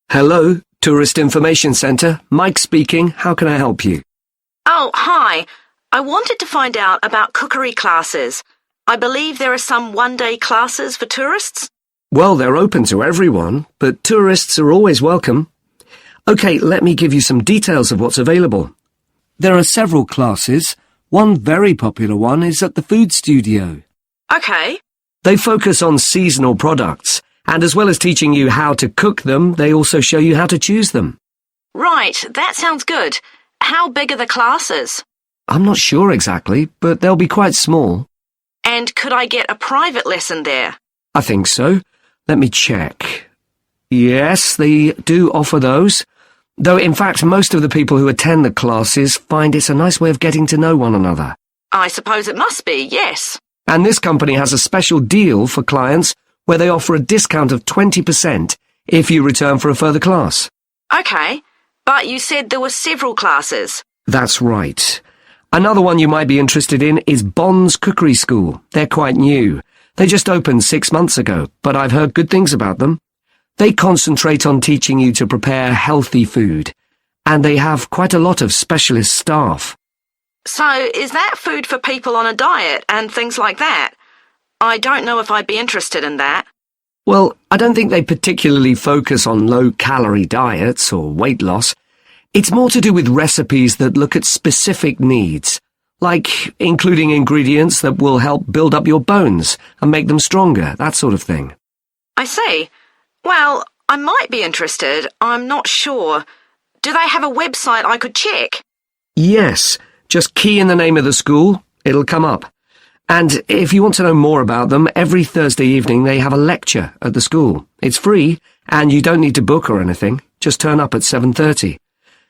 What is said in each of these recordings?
Hello, Tourist Information Centre. Mike speaking. How can I help you? Oh, hi. I wanted to find out about cookery classes. I believe there are some one-day classes for tourists. Well, they're open to everyone, but tourists are always welcome. OK, let me give you some details of what's available. There are several classes. One very popular one is at the food studio. OK. They focus on seasonal products, and as well as teaching you how to cook them, they also show you how to choose them. Right, that sounds good. How big are the classes? I'm not sure exactly, but they'll be quite small. And could I get a private lesson there? I think so. Let me check. Yes, they do offer those. Though, in fact, most of the people who attend the classes find it's a nice way of getting to know one another. I suppose it must be, yes. And this company has a special deal for clients where they offer a discount of 20% if you return for a further class. OK, but you said there were several classes. That's right. Another one you might be interested in is Bond's Cookery School. They're quite new. They just opened 6 months ago, but I've heard good things about them. They concentrate on teaching you to prepare healthy food, and they have quite a lot of specialist staff. So, is that food for people on a diet and things like that? I don't know if I'd be interested in that. Well, I don't think they particularly focus on low-calorie diets or weight loss. It's more to do with recipes that look at specific needs, like including ingredients that will help build up your bones and make them stronger, that sort of thing. I see. Well, I might be interested. I'm not sure. Do they have a website I could check? Yes. Just key in the name of the school. It'll come up. And if you want to know more about them, every Thursday evening they have a lecture at the school. It's free, and you don't need to book or anything. Just turn up at 7:30.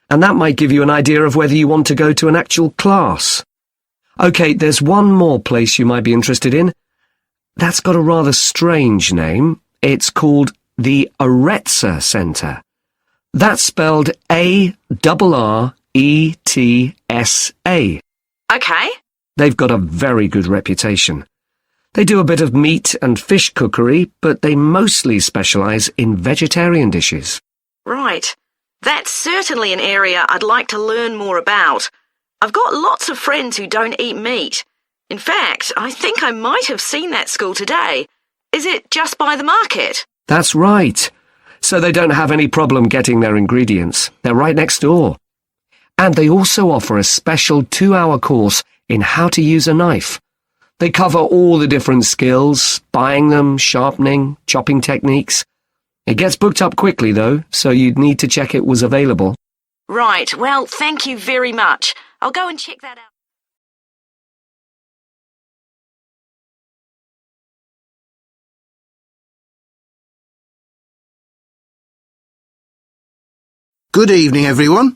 And that might give you an idea of whether you want to go to an actual class. OK, there's one more place you might be interested in. That's got a rather strange name. It's called the Aretsa Centre. That's spelled A-R-R-E-T-S-A. OK. They've got a very good reputation. They do a bit of meat and fish cookery, but they mostly specialise in vegetarian dishes. Right. That's certainly an area I'd like to learn more about. I've got lots of friends who don't eat meat. In fact, I think I might have seen that school today. Is it just by the market? That's right. So they don't have any problem getting their ingredients. They're right next door. And they also offer a special 2-hour course in how to use a knife. They cover all the different skills, buying them, sharpening, chopping techniques. It gets booked up quickly, though, so you'd need to check it was available. Right, well, thank you very much. I'll go and check that out. Good evening, everyone.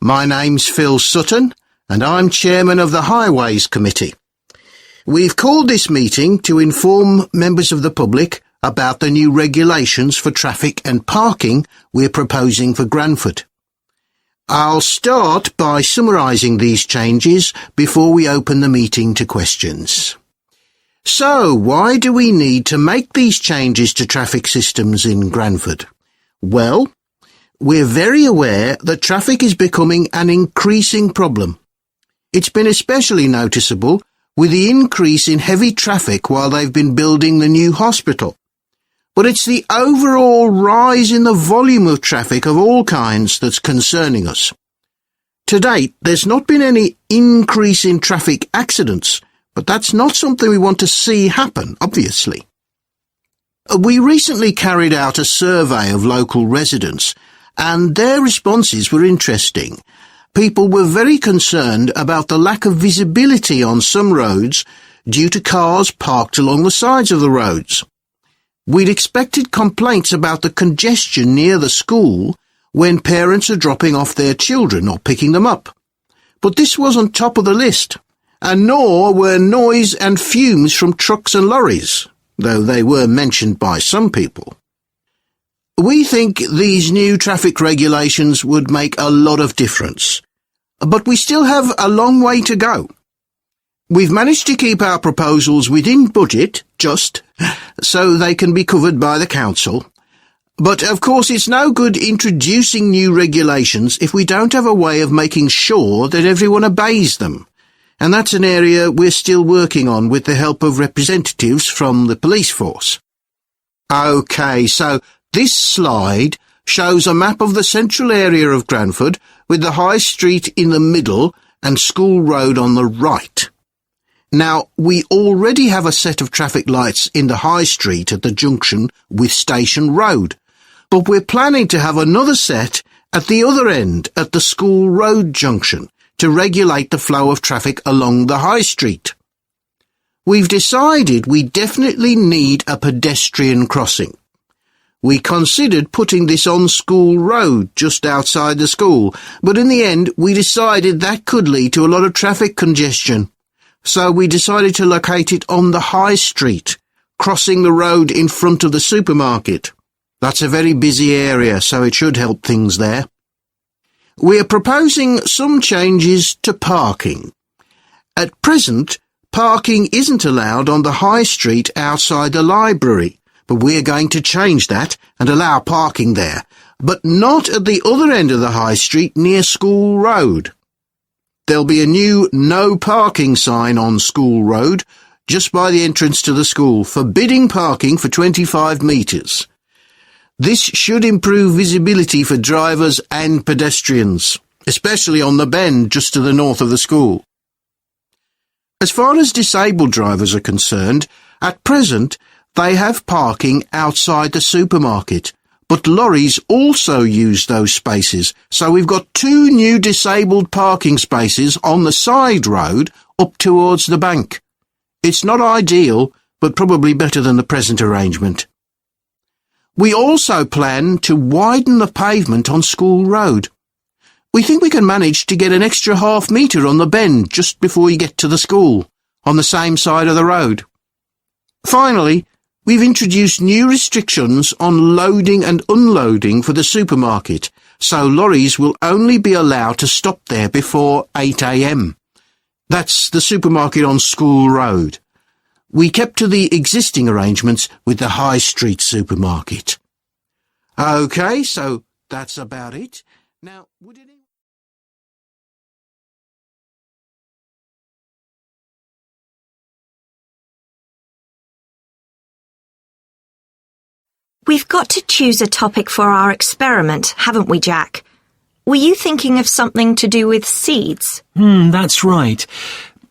My name's Phil Sutton, and I'm Chairman of the Highways Committee. We've called this meeting to inform members of the public about the new regulations for traffic and parking we're proposing for Granford. I'll start by summarising these changes before we open the meeting to questions. So, why do we need to make these changes to traffic systems in Granford? Well, we're very aware that traffic is becoming an increasing problem. It's been especially noticeable with the increase in heavy traffic while they've been building the new hospital. But it's the overall rise in the volume of traffic of all kinds that's concerning us. To date, there's not been any increase in traffic accidents, but that's not something we want to see happen, obviously. We recently carried out a survey of local residents, and their responses were interesting. People were very concerned about the lack of visibility on some roads due to cars parked along the sides of the roads. We'd expected complaints about the congestion near the school when parents are dropping off their children or picking them up. But this wasn't top of the list, and nor were noise and fumes from trucks and lorries, though they were mentioned by some people. We think these new traffic regulations would make a lot of difference, but we still have a long way to go. We've managed to keep our proposals within budget, so they can be covered by the council, But, of course, it's no good introducing new regulations if we don't have a way of making sure that everyone obeys them. And that's an area we're still working on with the help of representatives from the police force. OK, so this slide shows a map of the central area of Cranford with the High Street in the middle and School Road on the right. Now, we already have a set of traffic lights in the High Street at the junction with Station Road, but we're planning to have another set at the other end at the School Road junction to regulate the flow of traffic along the High Street. We've decided we definitely need a pedestrian crossing. We considered putting this on School Road just outside the school, but in the end we decided that could lead to a lot of traffic congestion. So we decided to locate it on the High Street, crossing the road in front of the supermarket. That's a very busy area, so it should help things there. We're proposing some changes to parking. At present, parking isn't allowed on the High Street outside the library, but we're going to change that and allow parking there, but not at the other end of the High Street near School Road. There'll be a new no parking sign on School Road just by the entrance to the school, forbidding parking for 25 metres. This should improve visibility for drivers and pedestrians, especially on the bend just to the north of the school. As far as disabled drivers are concerned, at present they have parking outside the supermarket, but lorries also use those spaces, so we've got 2 new disabled parking spaces on the side road up towards the bank. It's not ideal, but probably better than the present arrangement. We also plan to widen the pavement on School Road. We think we can manage to get an extra half metre on the bend just before you get to the school, on the same side of the road. Finally, we've introduced new restrictions on loading and unloading for the supermarket, so lorries will only be allowed to stop there before 8 a.m. That's the supermarket on School Road. We kept to the existing arrangements with the High Street supermarket. OK, so that's about it. Now, would it... We've got to choose a topic for our experiment, haven't we, Jack? Were you thinking of something to do with seeds? That's right.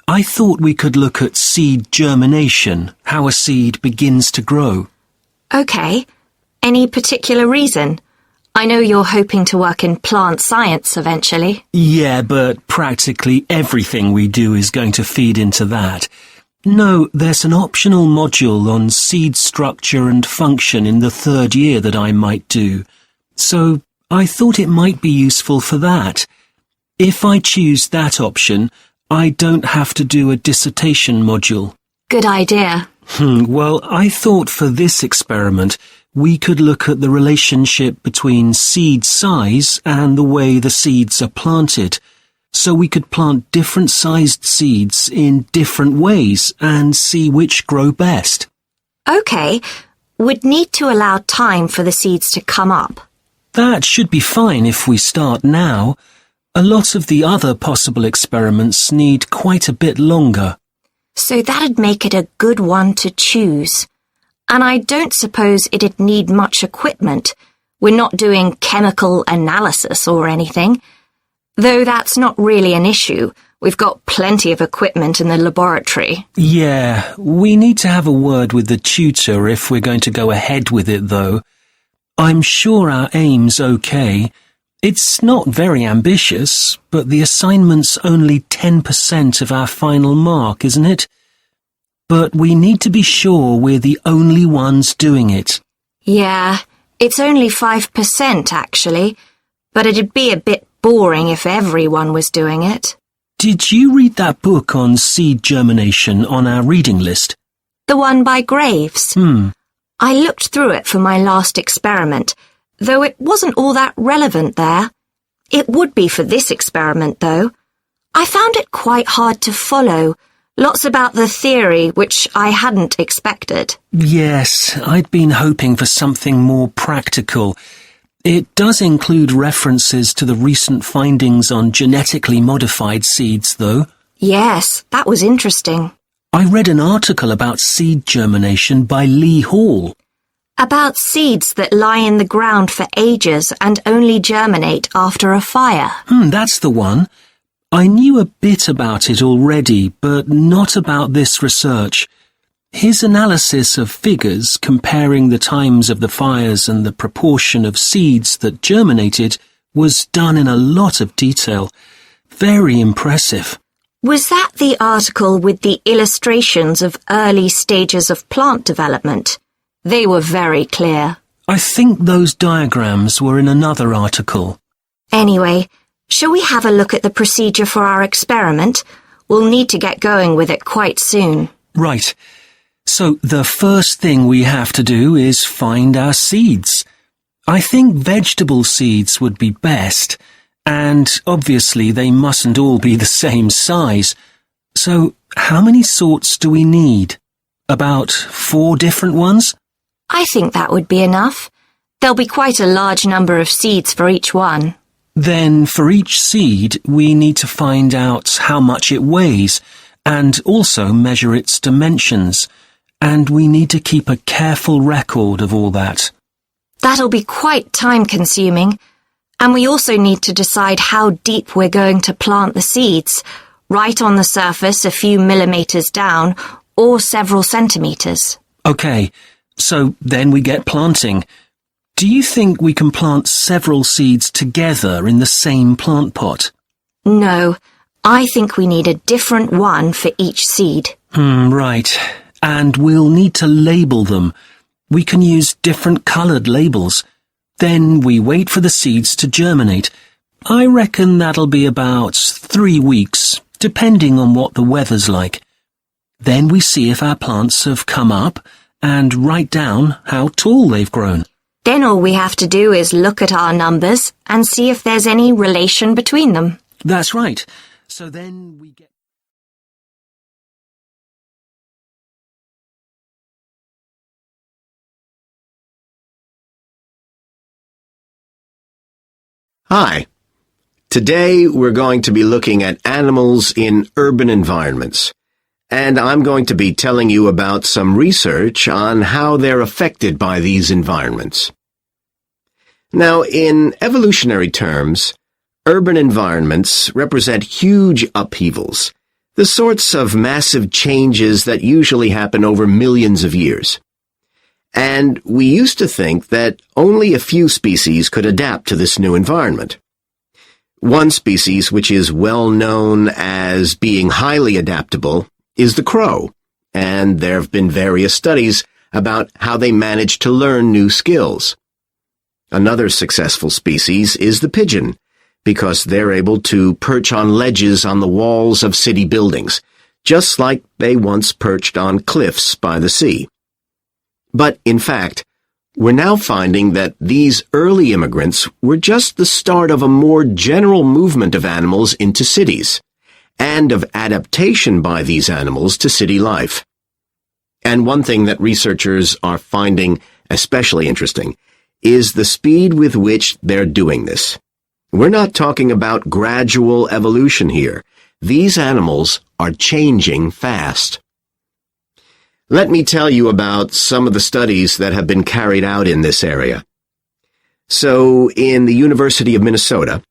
I thought we could look at seed germination, how a seed begins to grow. OK. Any particular reason? I know you're hoping to work in plant science eventually. Yeah, but practically everything we do is going to feed into that. No, there's an optional module on seed structure and function in the 3rd year that I might do. So I thought it might be useful for that. If I choose that option, I don't have to do a dissertation module. Good idea. Well, I thought for this experiment we could look at the relationship between seed size and the way the seeds are planted. So we could plant different sized seeds in different ways and see which grow best. OK. We'd need to allow time for the seeds to come up. That should be fine if we start now. A lot of the other possible experiments need quite a bit longer. So that'd make it a good one to choose. And I don't suppose it'd need much equipment. We're not doing chemical analysis or anything. Though that's not really an issue. We've got plenty of equipment in the laboratory. Yeah, we need to have a word with the tutor if we're going to go ahead with it, though. I'm sure our aim's okay. It's not very ambitious, but the assignment's only 10% of our final mark, isn't it? But we need to be sure we're the only ones doing it. Yeah, it's only 5% actually, but it'd be a bit boring if everyone was doing it. Did you read that book on seed germination on our reading list? The one by Graves? I looked through it for my last experiment, though it wasn't all that relevant there. It would be for this experiment, though. I found it quite hard to follow, Lots about the theory, which I hadn't expected. Yes, I'd been hoping for something more practical. It does include references to the recent findings on genetically modified seeds, though. Yes, that was interesting. I read an article about seed germination by Lee Hall. About seeds that lie in the ground for ages and only germinate after a fire. That's the one. I knew a bit about it already, but not about this research. His analysis of figures comparing the times of the fires and the proportion of seeds that germinated was done in a lot of detail. Very impressive. Was that the article with the illustrations of early stages of plant development? They were very clear. I think those diagrams were in another article. Anyway, shall we have a look at the procedure for our experiment? We'll need to get going with it quite soon. Right. So the first thing we have to do is find our seeds. I think vegetable seeds would be best, and obviously they mustn't all be the same size. So how many sorts do we need? About 4 different ones? I think that would be enough. There'll be quite a large number of seeds for each one. Then for each seed we need to find out how much it weighs and also measure its dimensions. And we need to keep a careful record of all that. That'll be quite time-consuming. And we also need to decide how deep we're going to plant the seeds, right on the surface a few millimeters down or several centimeters. OK, so then we get planting. Do you think we can plant several seeds together in the same plant pot? No, I think we need a different one for each seed. Right. And we'll need to label them. We can use different coloured labels. Then we wait for the seeds to germinate. I reckon that'll be about 3 weeks, depending on what the weather's like. Then we see if our plants have come up and write down how tall they've grown. Then all we have to do is look at our numbers and see if there's any relation between them. That's right. So then we get... Hi. Today we're going to be looking at animals in urban environments, and I'm going to be telling you about some research on how they're affected by these environments. Now, in evolutionary terms, urban environments represent huge upheavals, the sorts of massive changes that usually happen over millions of years. And we used to think that only a few species could adapt to this new environment. One species which is well known as being highly adaptable is the crow, and there have been various studies about how they manage to learn new skills. Another successful species is the pigeon, because they're able to perch on ledges on the walls of city buildings, just like they once perched on cliffs by the sea. But, in fact, we're now finding that these early immigrants were just the start of a more general movement of animals into cities, and of adaptation by these animals to city life. And one thing that researchers are finding especially interesting is the speed with which they're doing this. We're not talking about gradual evolution here. These animals are changing fast. Let me tell you about some of the studies that have been carried out in this area. So, in the University of Minnesota,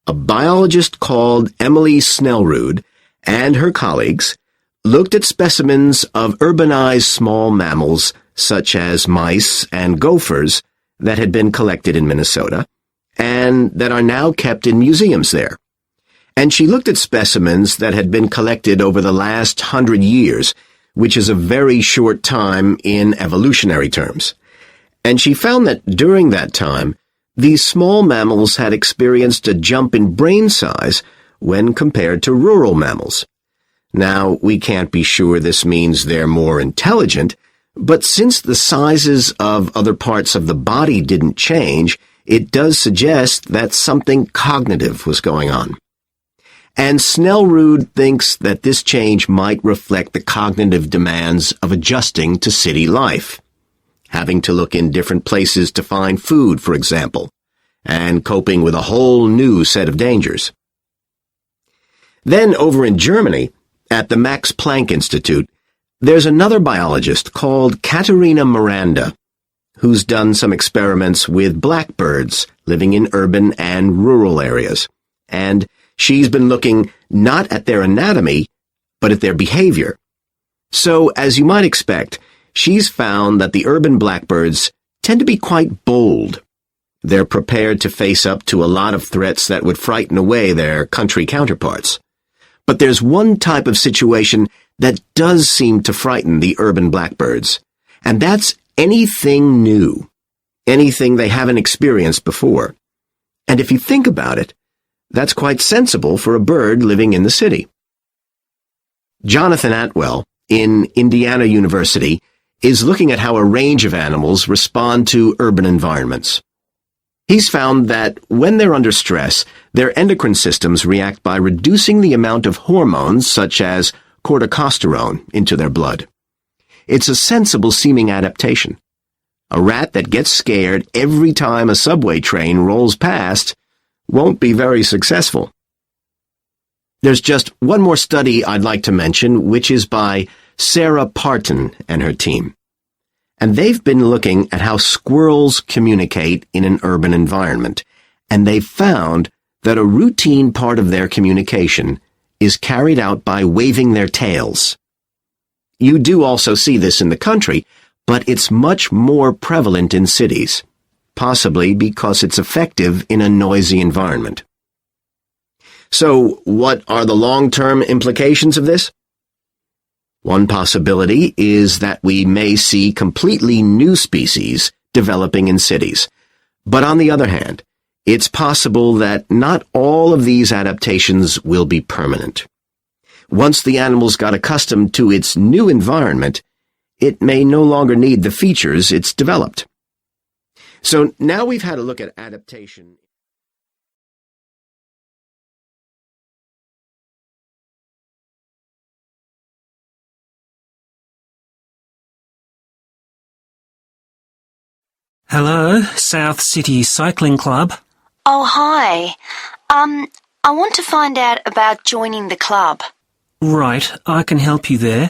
a biologist called Emily Snellrud and her colleagues looked at specimens of urbanized small mammals such as mice and gophers that had been collected in Minnesota and that are now kept in museums there. And she looked at specimens that had been collected over the last 100 years, which is a very short time in evolutionary terms. And she found that during that time, these small mammals had experienced a jump in brain size when compared to rural mammals. Now, we can't be sure this means they're more intelligent, but since the sizes of other parts of the body didn't change, it does suggest that something cognitive was going on. and Snellrud thinks that this change might reflect the cognitive demands of adjusting to city life, having to look in different places to find food, for example, and coping with a whole new set of dangers. Then over in Germany, at the Max Planck Institute, there's another biologist called Katharina Miranda, who's done some experiments with blackbirds living in urban and rural areas, and she's been looking not at their anatomy, but at their behavior. So, as you might expect, she's found that the urban blackbirds tend to be quite bold. They're prepared to face up to a lot of threats that would frighten away their country counterparts. But there's one type of situation that does seem to frighten the urban blackbirds, and that's anything new, anything they haven't experienced before. And if you think about it, that's quite sensible for a bird living in the city. Jonathan Atwell, in Indiana University, is looking at how a range of animals respond to urban environments. He's found that when they're under stress, their endocrine systems react by reducing the amount of hormones such as corticosterone into their blood. It's a sensible-seeming adaptation. A rat that gets scared every time a subway train rolls past won't be very successful. There's just one more study I'd like to mention, which is by Sarah Parton and her team. And they've been looking at how squirrels communicate in an urban environment, and they've found that a routine part of their communication is carried out by waving their tails. You do also see this in the country, but it's much more prevalent in cities, possibly because it's effective in a noisy environment. So, what are the long-term implications of this? One possibility is that we may see completely new species developing in cities. But on the other hand, it's possible that not all of these adaptations will be permanent. Once the animals got accustomed to its new environment, it may no longer need the features it's developed. So now we've had a look at adaptation. Hello, South City Cycling Club. Oh, hi. I want to find out about joining the club. Right, I can help you there.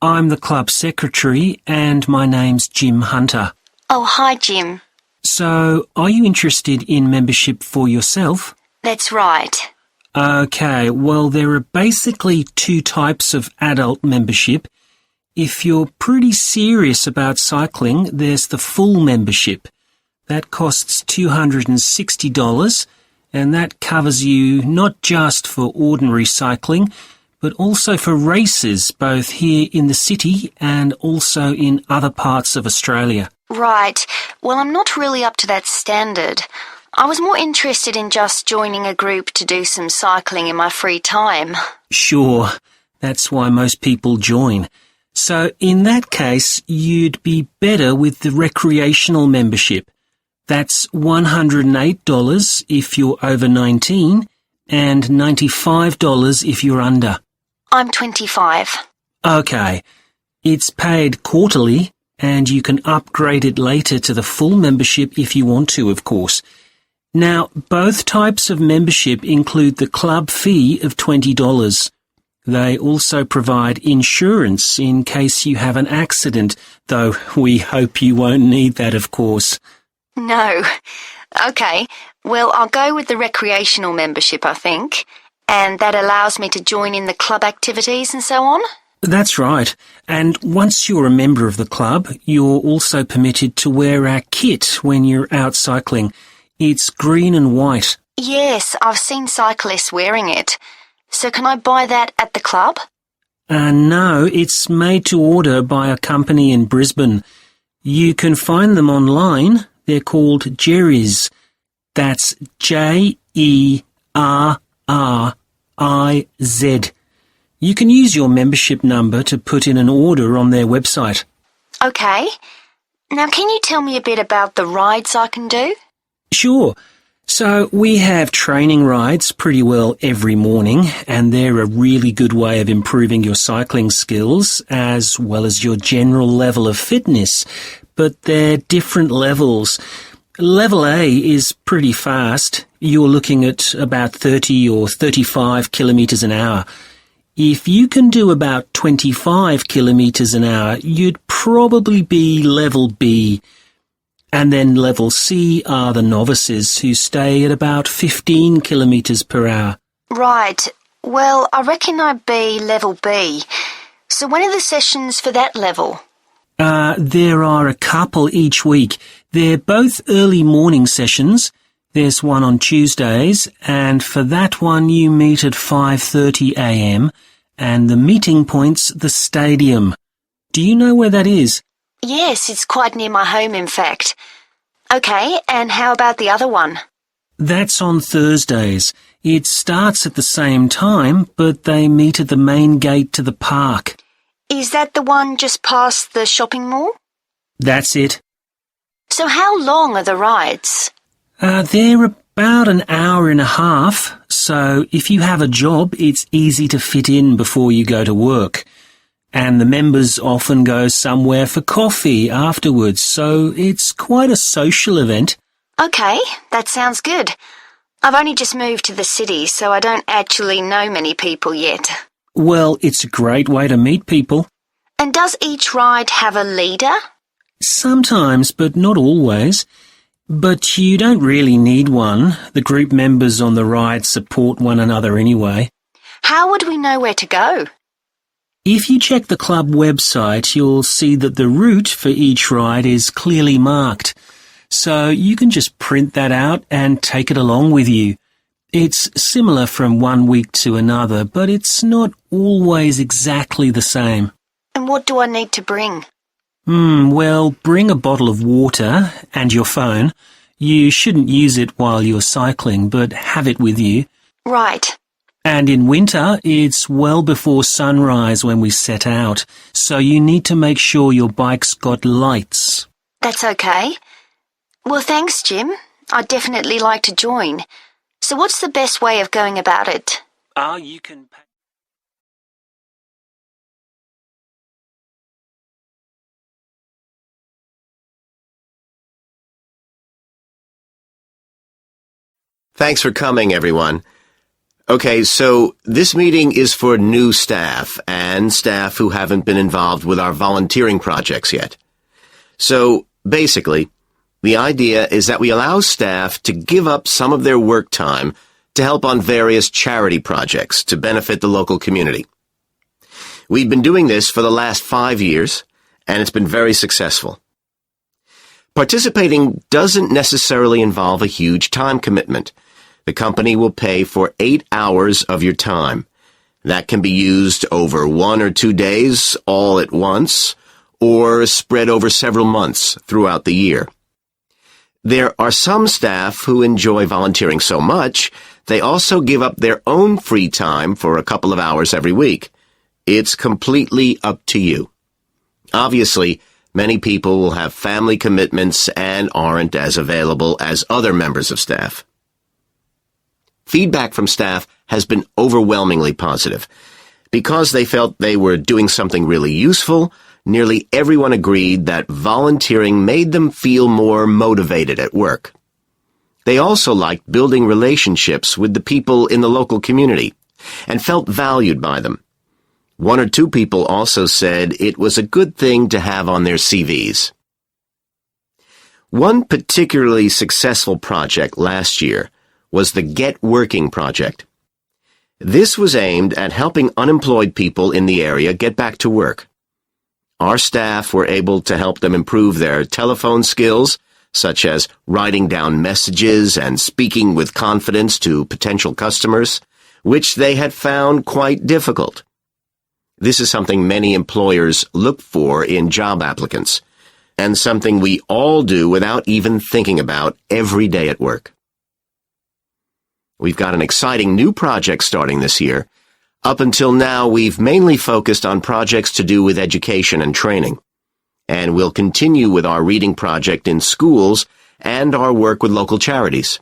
I'm the club secretary and my name's Jim Hunter. Oh, hi, Jim. So, are you interested in membership for yourself? That's right. Okay, well, there are basically two types of adult membership. If you're pretty serious about cycling, there's the full membership. That costs $260, and that covers you not just for ordinary cycling, but also for races both here in the city and also in other parts of Australia. Right. Well, I'm not really up to that standard. I was more interested in just joining a group to do some cycling in my free time. Sure, that's why most people join. So in that case, you'd be better with the recreational membership. That's $108 if you're over 19 and $95 if you're under. I'm 25. Okay. It's paid quarterly, and you can upgrade it later to the full membership if you want to, of course. Now, both types of membership include the club fee of $20. They also provide insurance in case you have an accident, though we hope you won't need that, of course. No. Okay. Well, I'll go with the recreational membership, I think. And that allows me to join in the club activities and so on? That's right. And once you're a member of the club, you're also permitted to wear our kit when you're out cycling. It's green and white. Yes, I've seen cyclists wearing it. So can I buy that at the club? No, it's made to order by a company in Brisbane. You can find them online. They're called Jerry's. That's Jerriz. You can use your membership number to put in an order on their website. Okay. Now can you tell me a bit about the rides I can do? Sure. So we have training rides pretty well every morning, and they're a really good way of improving your cycling skills as well as your general level of fitness. But they're different levels. Level A is pretty fast. You're looking at about 30 or 35 kilometres an hour. If you can do about 25 kilometres an hour, you'd probably be level B. And then level C are the novices who stay at about 15 kilometres per hour. Right. Well, I reckon I'd be level B. So when are the sessions for that level? There are a couple each week. They're both early morning sessions. There's one on Tuesdays, and for that one you meet at 5:30 a.m, and the meeting point's the stadium. Do you know where that is? Yes, it's quite near my home, in fact. Okay, and how about the other one? That's on Thursdays. It starts at the same time, but they meet at the main gate to the park. Is that the one just past the shopping mall? That's it. So how long are the rides? They're about an hour and a half, so if you have a job, it's easy to fit in before you go to work. And the members often go somewhere for coffee afterwards, so it's quite a social event. Okay, that sounds good. I've only just moved to the city, so I don't actually know many people yet. Well, it's a great way to meet people. And does each ride have a leader? Sometimes, but not always. But you don't really need one. The group members on the ride support one another anyway. How would we know where to go? If you check the club website, you'll see that the route for each ride is clearly marked. So you can just print that out and take it along with you. It's similar from one week to another, but it's not always exactly the same. And what do I need to bring? Well, bring a bottle of water and your phone. You shouldn't use it while you're cycling, but have it with you. Right. And in winter, it's well before sunrise when we set out, so you need to make sure your bike's got lights. That's okay. Well, thanks, Jim. I'd definitely like to join. So what's the best way of going about it? You can... Thanks for coming, everyone. Okay, so this meeting is for new staff and staff who haven't been involved with our volunteering projects yet. So, basically, the idea is that we allow staff to give up some of their work time to help on various charity projects to benefit the local community. We've been doing this for the last 5 years, and it's been very successful. Participating doesn't necessarily involve a huge time commitment. The company will pay for 8 hours of your time. That can be used over 1 or 2 days all at once, or spread over several months throughout the year. There are some staff who enjoy volunteering so much, they also give up their own free time for a couple of hours every week. It's completely up to you. Obviously, many people will have family commitments and aren't as available as other members of staff. Feedback from staff has been overwhelmingly positive. Because they felt they were doing something really useful, nearly everyone agreed that volunteering made them feel more motivated at work. They also liked building relationships with the people in the local community and felt valued by them. 1 or 2 people also said it was a good thing to have on their CVs. One particularly successful project last year was the Get Working project. This was aimed at helping unemployed people in the area get back to work. Our staff were able to help them improve their telephone skills, such as writing down messages and speaking with confidence to potential customers, which they had found quite difficult. This is something many employers look for in job applicants, and something we all do without even thinking about every day at work. We've got an exciting new project starting this year. Up until now, we've mainly focused on projects to do with education and training. And we'll continue with our reading project in schools and our work with local charities.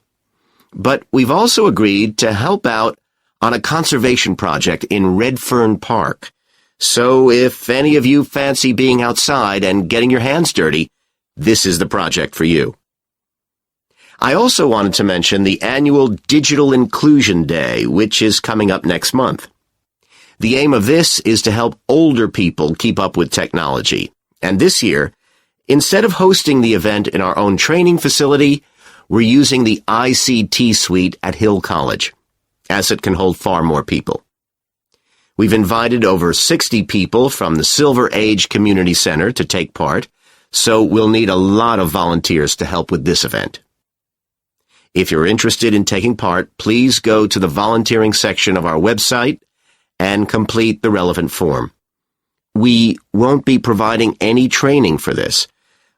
But we've also agreed to help out on a conservation project in Redfern Park. So if any of you fancy being outside and getting your hands dirty, this is the project for you. I also wanted to mention the annual Digital Inclusion Day, which is coming up next month. The aim of this is to help older people keep up with technology. And this year, instead of hosting the event in our own training facility, we're using the ICT suite at Hill College, as it can hold far more people. We've invited over 60 people from the Silver Age Community Center to take part, so we'll need a lot of volunteers to help with this event. If you're interested in taking part, please go to the volunteering section of our website and complete the relevant form. We won't be providing any training for this,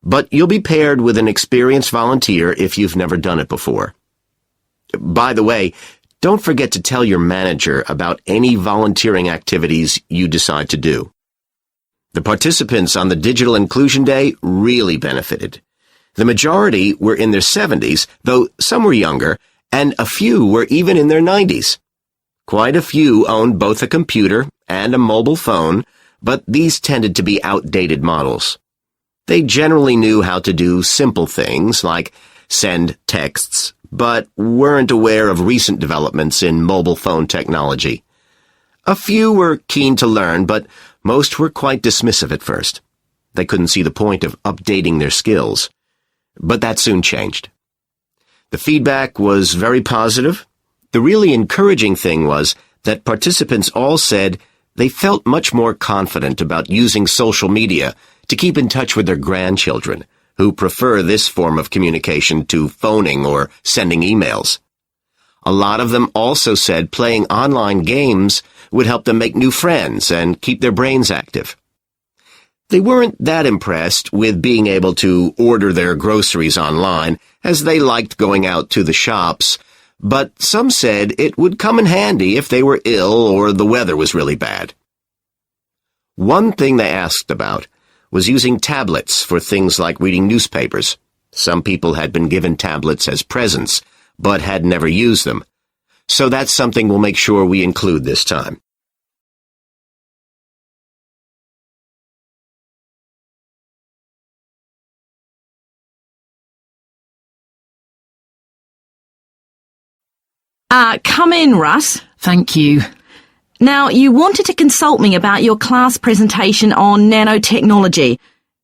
but you'll be paired with an experienced volunteer if you've never done it before. By the way, don't forget to tell your manager about any volunteering activities you decide to do. The participants on the Digital Inclusion Day really benefited. The majority were in their 70s, though some were younger, and a few were even in their 90s. Quite a few owned both a computer and a mobile phone, but these tended to be outdated models. They generally knew how to do simple things like send texts, but weren't aware of recent developments in mobile phone technology. A few were keen to learn, but most were quite dismissive at first. They couldn't see the point of updating their skills. But that soon changed. The feedback was very positive. The really encouraging thing was that participants all said they felt much more confident about using social media to keep in touch with their grandchildren, who prefer this form of communication to phoning or sending emails. A lot of them also said playing online games would help them make new friends and keep their brains active. They weren't that impressed with being able to order their groceries online, as they liked going out to the shops, but some said it would come in handy if they were ill or the weather was really bad. One thing they asked about was using tablets for things like reading newspapers. Some people had been given tablets as presents, but had never used them. So that's something we'll make sure we include this time. Come in, Russ. Thank you. Now, you wanted to consult me about your class presentation on nanotechnology.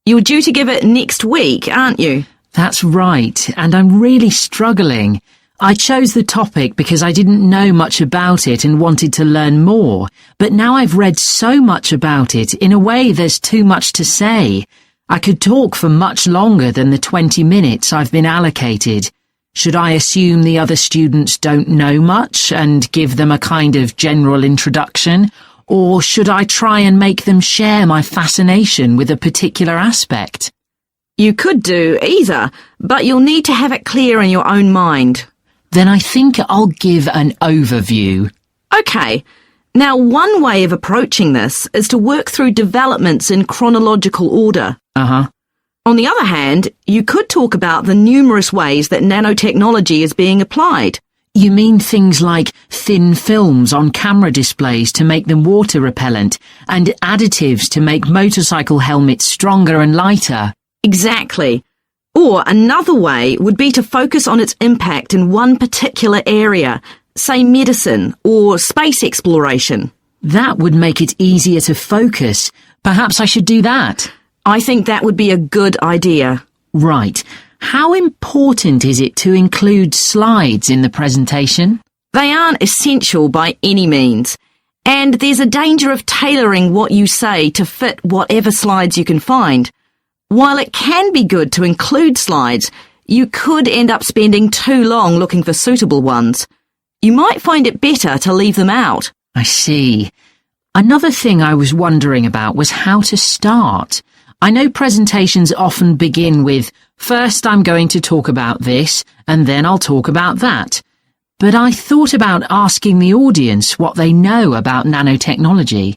You're due to give it next week, aren't you? That's right, and I'm really struggling. I chose the topic because I didn't know much about it and wanted to learn more, but now I've read so much about it, in a way there's too much to say. I could talk for much longer than the 20 minutes I've been allocated. Should I assume the other students don't know much and give them a kind of general introduction, or should I try and make them share my fascination with a particular aspect? You could do either, but you'll need to have it clear in your own mind. Then I think I'll give an overview. Okay. Now, one way of approaching this is to work through developments in chronological order. Uh-huh. On the other hand, you could talk about the numerous ways that nanotechnology is being applied. You mean things like thin films on camera displays to make them water repellent, and additives to make motorcycle helmets stronger and lighter? Exactly. Or another way would be to focus on its impact in one particular area, say medicine or space exploration. That would make it easier to focus. Perhaps I should do that. I think that would be a good idea. Right. How important is it to include slides in the presentation? They aren't essential by any means, and there's a danger of tailoring what you say to fit whatever slides you can find. While it can be good to include slides, you could end up spending too long looking for suitable ones. You might find it better to leave them out. I see. Another thing I was wondering about was how to start. I know presentations often begin with, first I'm going to talk about this, and then I'll talk about that. But I thought about asking the audience what they know about nanotechnology.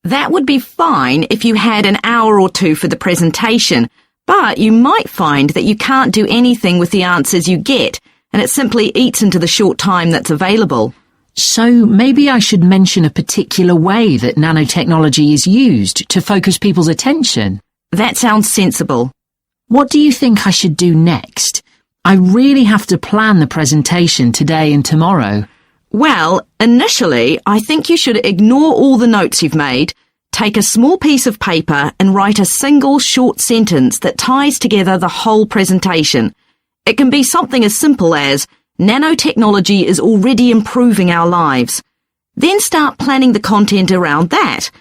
That would be fine if you had an hour or two for the presentation, but you might find that you can't do anything with the answers you get, and it simply eats into the short time that's available. So maybe I should mention a particular way that nanotechnology is used to focus people's attention. That sounds sensible. What do you think I should do next? I really have to plan the presentation today and tomorrow. Well, initially, I think you should ignore all the notes you've made, take a small piece of paper and write a single short sentence that ties together the whole presentation. It can be something as simple as, nanotechnology is already improving our lives. Then start planning the content around that.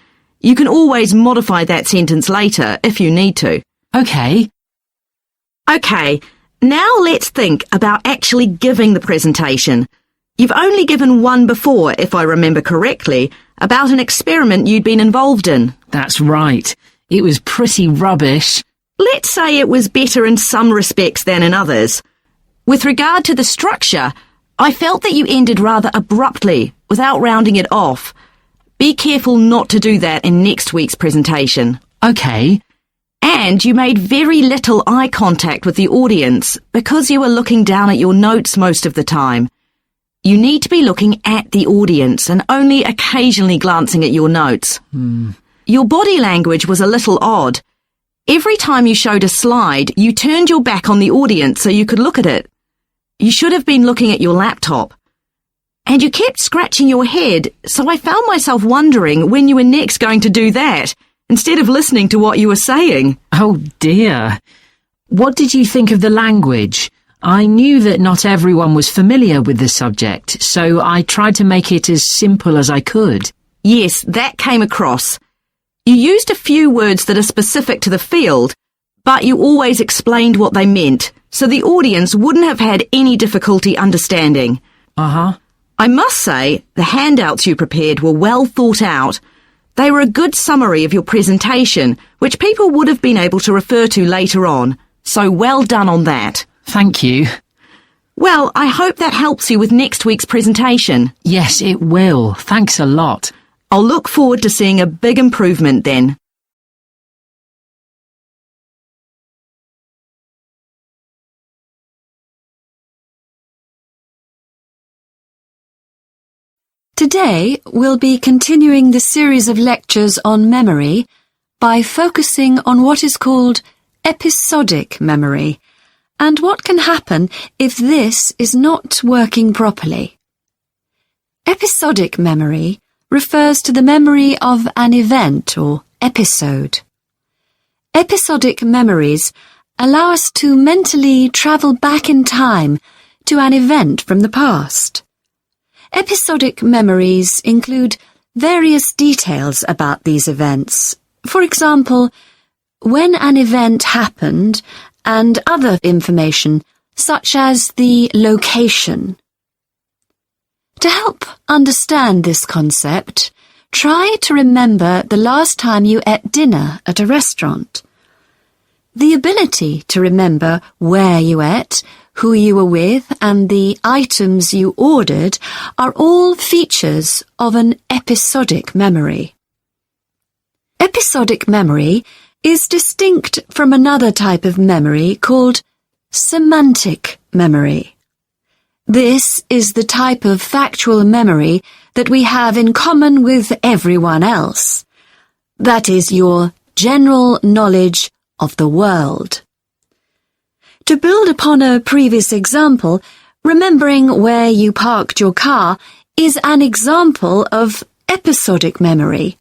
You can always modify that sentence later if you need to. Okay. Okay, now let's think about actually giving the presentation. You've only given one before, if I remember correctly, about an experiment you'd been involved in. That's right. It was pretty rubbish. Let's say it was better in some respects than in others. With regard to the structure, I felt that you ended rather abruptly, without rounding it off. Be careful not to do that in next week's presentation. Okay. And you made very little eye contact with the audience because you were looking down at your notes most of the time. You need to be looking at the audience and only occasionally glancing at your notes. Your body language was a little odd. Every time you showed a slide, you turned your back on the audience so you could look at it. You should have been looking at your laptop. And you kept scratching your head, so I found myself wondering when you were next going to do that, instead of listening to what you were saying. Oh dear. What did you think of the language? I knew that not everyone was familiar with the subject, so I tried to make it as simple as I could. Yes, that came across. You used a few words that are specific to the field, but you always explained what they meant, so the audience wouldn't have had any difficulty understanding. Uh-huh. I must say, the handouts you prepared were well thought out. They were a good summary of your presentation, which people would have been able to refer to later on, so well done on that. Thank you. Well, I hope that helps you with next week's presentation. Yes, it will. Thanks a lot. I'll look forward to seeing a big improvement then. Today, we'll be continuing the series of lectures on memory by focusing on what is called episodic memory and what can happen if this is not working properly. Episodic memory refers to the memory of an event or episode. Episodic memories allow us to mentally travel back in time to an event from the past. Episodic memories include various details about these events. For example, when an event happened and other information such as the location. To help understand this concept, try to remember the last time you ate dinner at a restaurant. The ability to remember where you ate, who you were with, and the items you ordered are all features of an episodic memory. Episodic memory is distinct from another type of memory called semantic memory. This is the type of factual memory that we have in common with everyone else. That is your general knowledge of the world. To build upon a previous example, remembering where you parked your car is an example of episodic memory.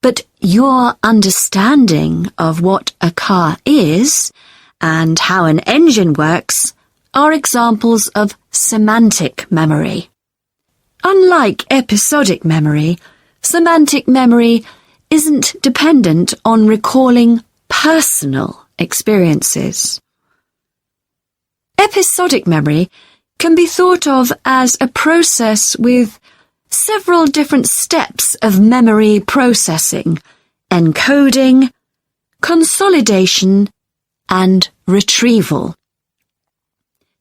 But your understanding of what a car is and how an engine works are examples of semantic memory. Unlike episodic memory, semantic memory isn't dependent on recalling personal experiences. Episodic memory can be thought of as a process with several different steps of memory processing, encoding, consolidation, and retrieval.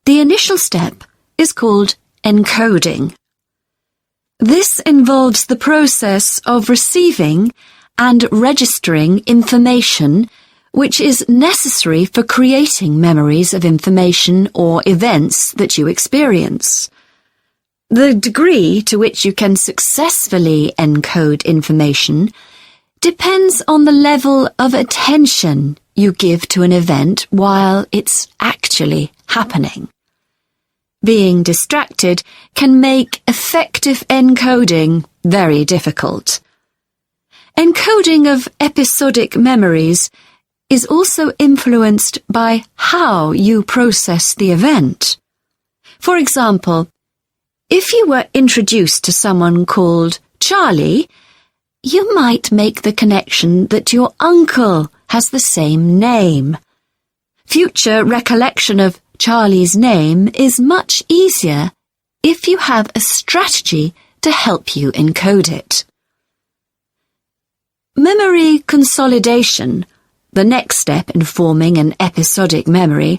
The initial step is called encoding. This involves the process of receiving and registering information which is necessary for creating memories of information or events that you experience. The degree to which you can successfully encode information depends on the level of attention you give to an event while it's actually happening. Being distracted can make effective encoding very difficult. Encoding of episodic memories is also influenced by how you process the event. For example, if you were introduced to someone called Charlie, you might make the connection that your uncle has the same name. Future recollection of Charlie's name is much easier if you have a strategy to help you encode it. Memory consolidation, the next step in forming an episodic memory,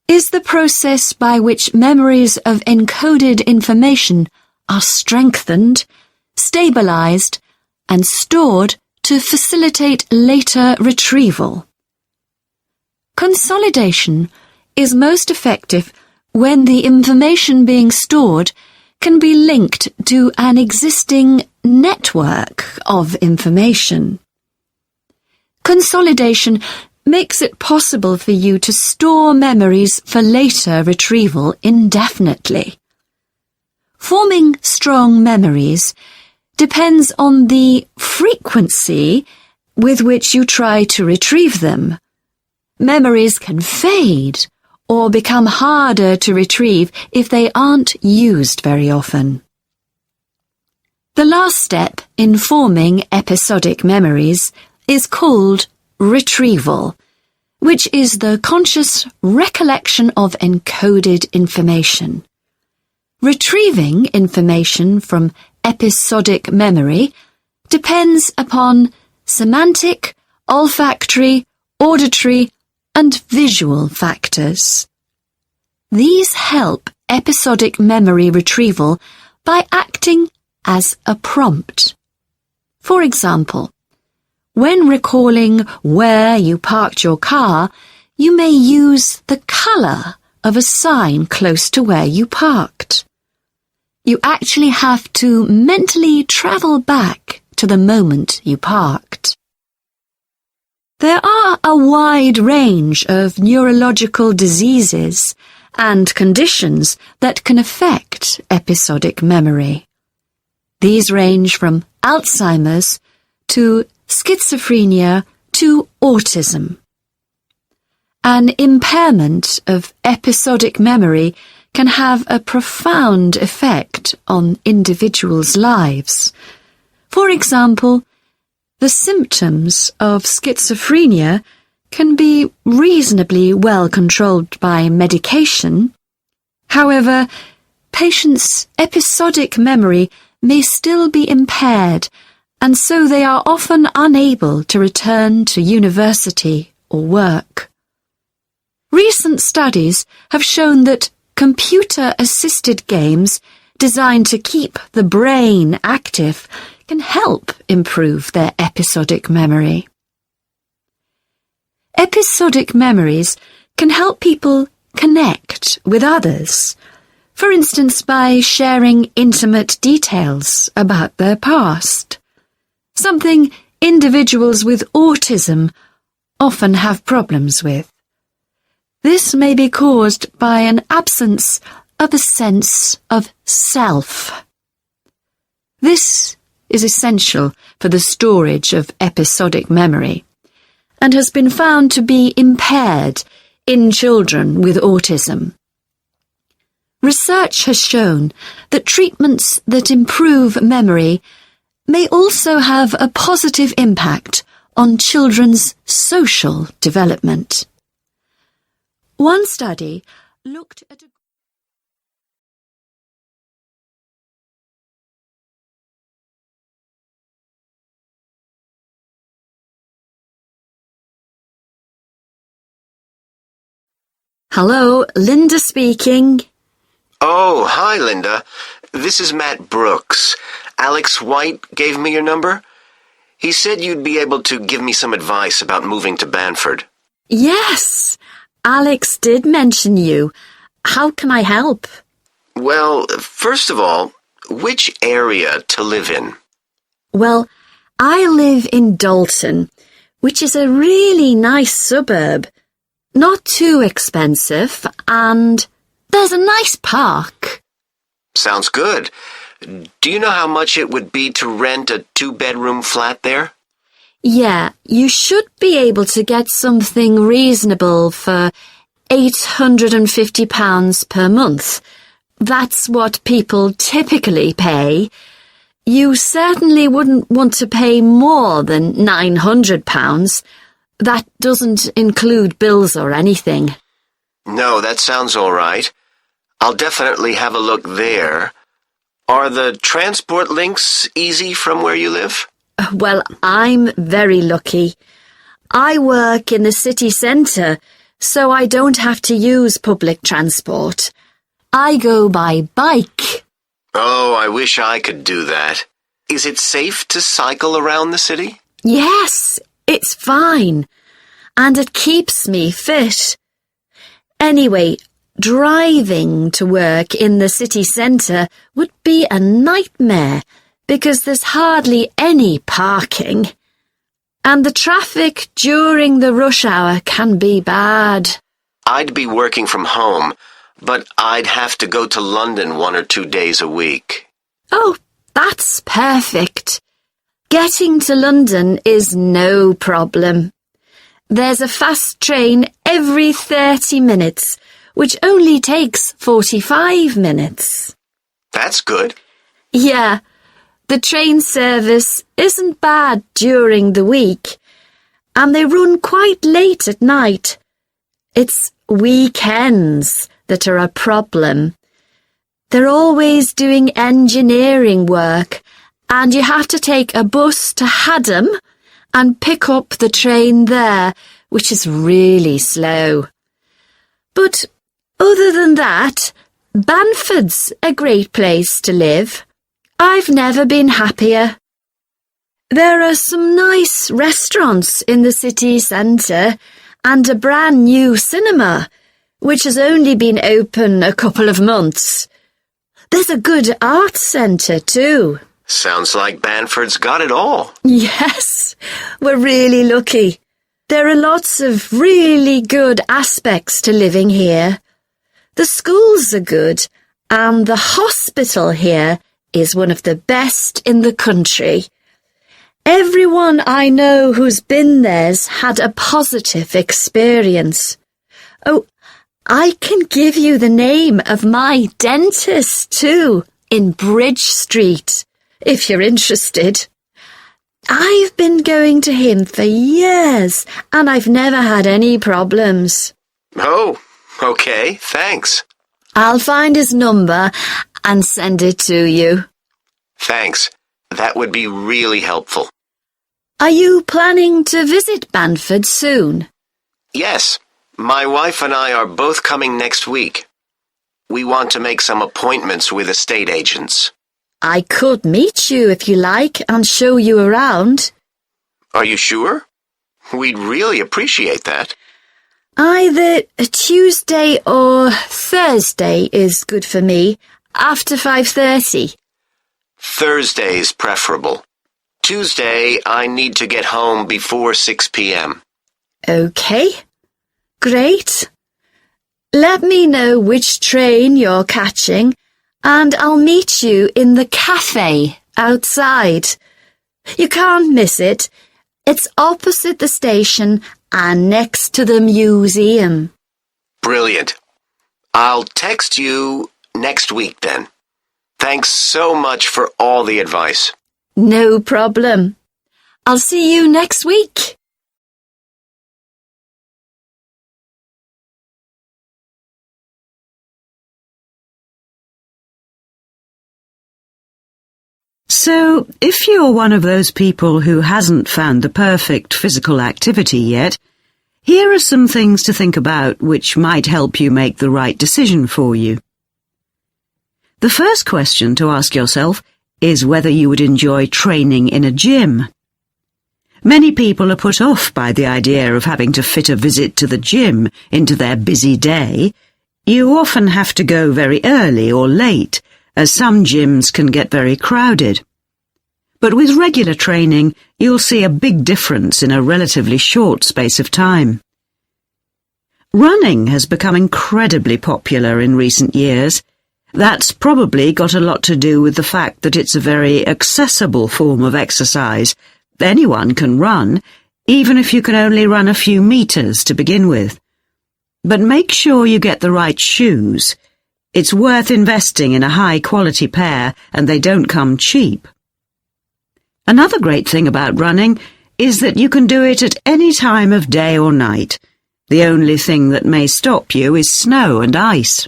is the process by which memories of encoded information are strengthened, stabilized, and stored to facilitate later retrieval. Consolidation is most effective when the information being stored can be linked to an existing network of information. Consolidation makes it possible for you to store memories for later retrieval indefinitely. Forming strong memories depends on the frequency with which you try to retrieve them. Memories can fade or become harder to retrieve if they aren't used very often. The last step in forming episodic memories is called retrieval, which is the conscious recollection of encoded information. Retrieving information from episodic memory depends upon semantic, olfactory, auditory, and visual factors. These help episodic memory retrieval by acting as a prompt. For example, when recalling where you parked your car, you may use the colour of a sign close to where you parked. You actually have to mentally travel back to the moment you parked. There are a wide range of neurological diseases and conditions that can affect episodic memory. These range from Alzheimer's to schizophrenia to autism. An impairment of episodic memory can have a profound effect on individuals' lives. For example, the symptoms of schizophrenia can be reasonably well controlled by medication. However, patients' episodic memory may still be impaired, and so they are often unable to return to university or work. Recent studies have shown that computer-assisted games designed to keep the brain active can help improve their episodic memory. Episodic memories can help people connect with others, for instance by sharing intimate details about their past, something individuals with autism often have problems with. This may be caused by an absence of a sense of self. This is essential for the storage of episodic memory and has been found to be impaired in children with autism. Research has shown that treatments that improve memory may also have a positive impact on children's social development. One study looked at Hello, Linda speaking. Oh, hi, Linda. This is Matt Brooks. Alex White gave me your number. He said you'd be able to give me some advice about moving to Banford. Yes, Alex did mention you. How can I help? Well, first of all, which area to live in? Well, I live in Dalton, which is a really nice suburb. Not too expensive, and there's a nice park. Sounds good. Do you know how much it would be to rent a 2-bedroom flat there? Yeah, you should be able to get something reasonable for £850 per month. That's what people typically pay. You certainly wouldn't want to pay more than £900. That doesn't include bills or anything. No, that sounds all right. I'll definitely have a look there. Are the transport links easy from where you live? Well, I'm very lucky. I work in the city centre, so I don't have to use public transport. I go by bike. Oh, I wish I could do that. Is it safe to cycle around the city? Yes, it's fine. And it keeps me fit. Anyway, driving to work in the city centre would be a nightmare because there's hardly any parking. And the traffic during the rush hour can be bad. I'd be working from home, but I'd have to go to London 1 or 2 days a week. Oh, that's perfect. Getting to London is no problem. There's a fast train every 30 minutes, which only takes 45 minutes. That's good. Yeah, the train service isn't bad during the week, and they run quite late at night. It's weekends that are a problem. They're always doing engineering work, and you have to take a bus to Haddam and pick up the train there, which is really slow. But other than that, Banford's a great place to live. I've never been happier. There are some nice restaurants in the city centre and a brand new cinema, which has only been open a couple of months. There's a good arts centre too. Sounds like Banford's got it all. Yes, we're really lucky. There are lots of really good aspects to living here. The schools are good, and the hospital here is one of the best in the country. Everyone I know who's been there's had a positive experience. Oh, I can give you the name of my dentist too, in Bridge Street, if you're interested. I've been going to him for years, and I've never had any problems. Oh, okay, thanks. I'll find his number and send it to you. Thanks. That would be really helpful. Are you planning to visit Banford soon? Yes, my wife and I are both coming next week. We want to make some appointments with estate agents. I could meet you if you like and show you around. Are you sure? We'd really appreciate that. Either a Tuesday or Thursday is good for me, after 5:30. Thursday's preferable. Tuesday, I need to get home before 6 p.m. Okay, great. Let me know which train you're catching, and I'll meet you in the cafe outside. You can't miss it. It's opposite the station and next to the museum. Brilliant. I'll text you next week then. Thanks so much for all the advice. No problem. I'll see you next week. So, if you're one of those people who hasn't found the perfect physical activity yet, here are some things to think about which might help you make the right decision for you. The first question to ask yourself is whether you would enjoy training in a gym. Many people are put off by the idea of having to fit a visit to the gym into their busy day. You often have to go very early or late, as some gyms can get very crowded. But with regular training, you'll see a big difference in a relatively short space of time. Running has become incredibly popular in recent years. That's probably got a lot to do with the fact that it's a very accessible form of exercise. Anyone can run, even if you can only run a few meters to begin with. But make sure you get the right shoes. It's worth investing in a high-quality pair, and they don't come cheap. Another great thing about running is that you can do it at any time of day or night. The only thing that may stop you is snow and ice.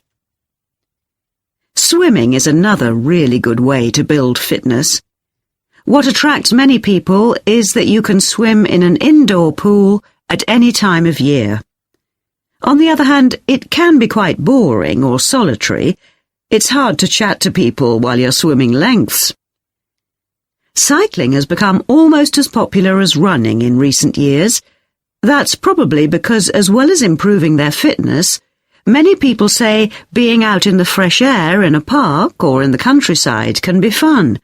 Swimming is another really good way to build fitness. What attracts many people is that you can swim in an indoor pool at any time of year. On the other hand, it can be quite boring or solitary. It's hard to chat to people while you're swimming lengths. Cycling has become almost as popular as running in recent years. That's probably because, as well as improving their fitness, many people say being out in the fresh air in a park or in the countryside can be fun,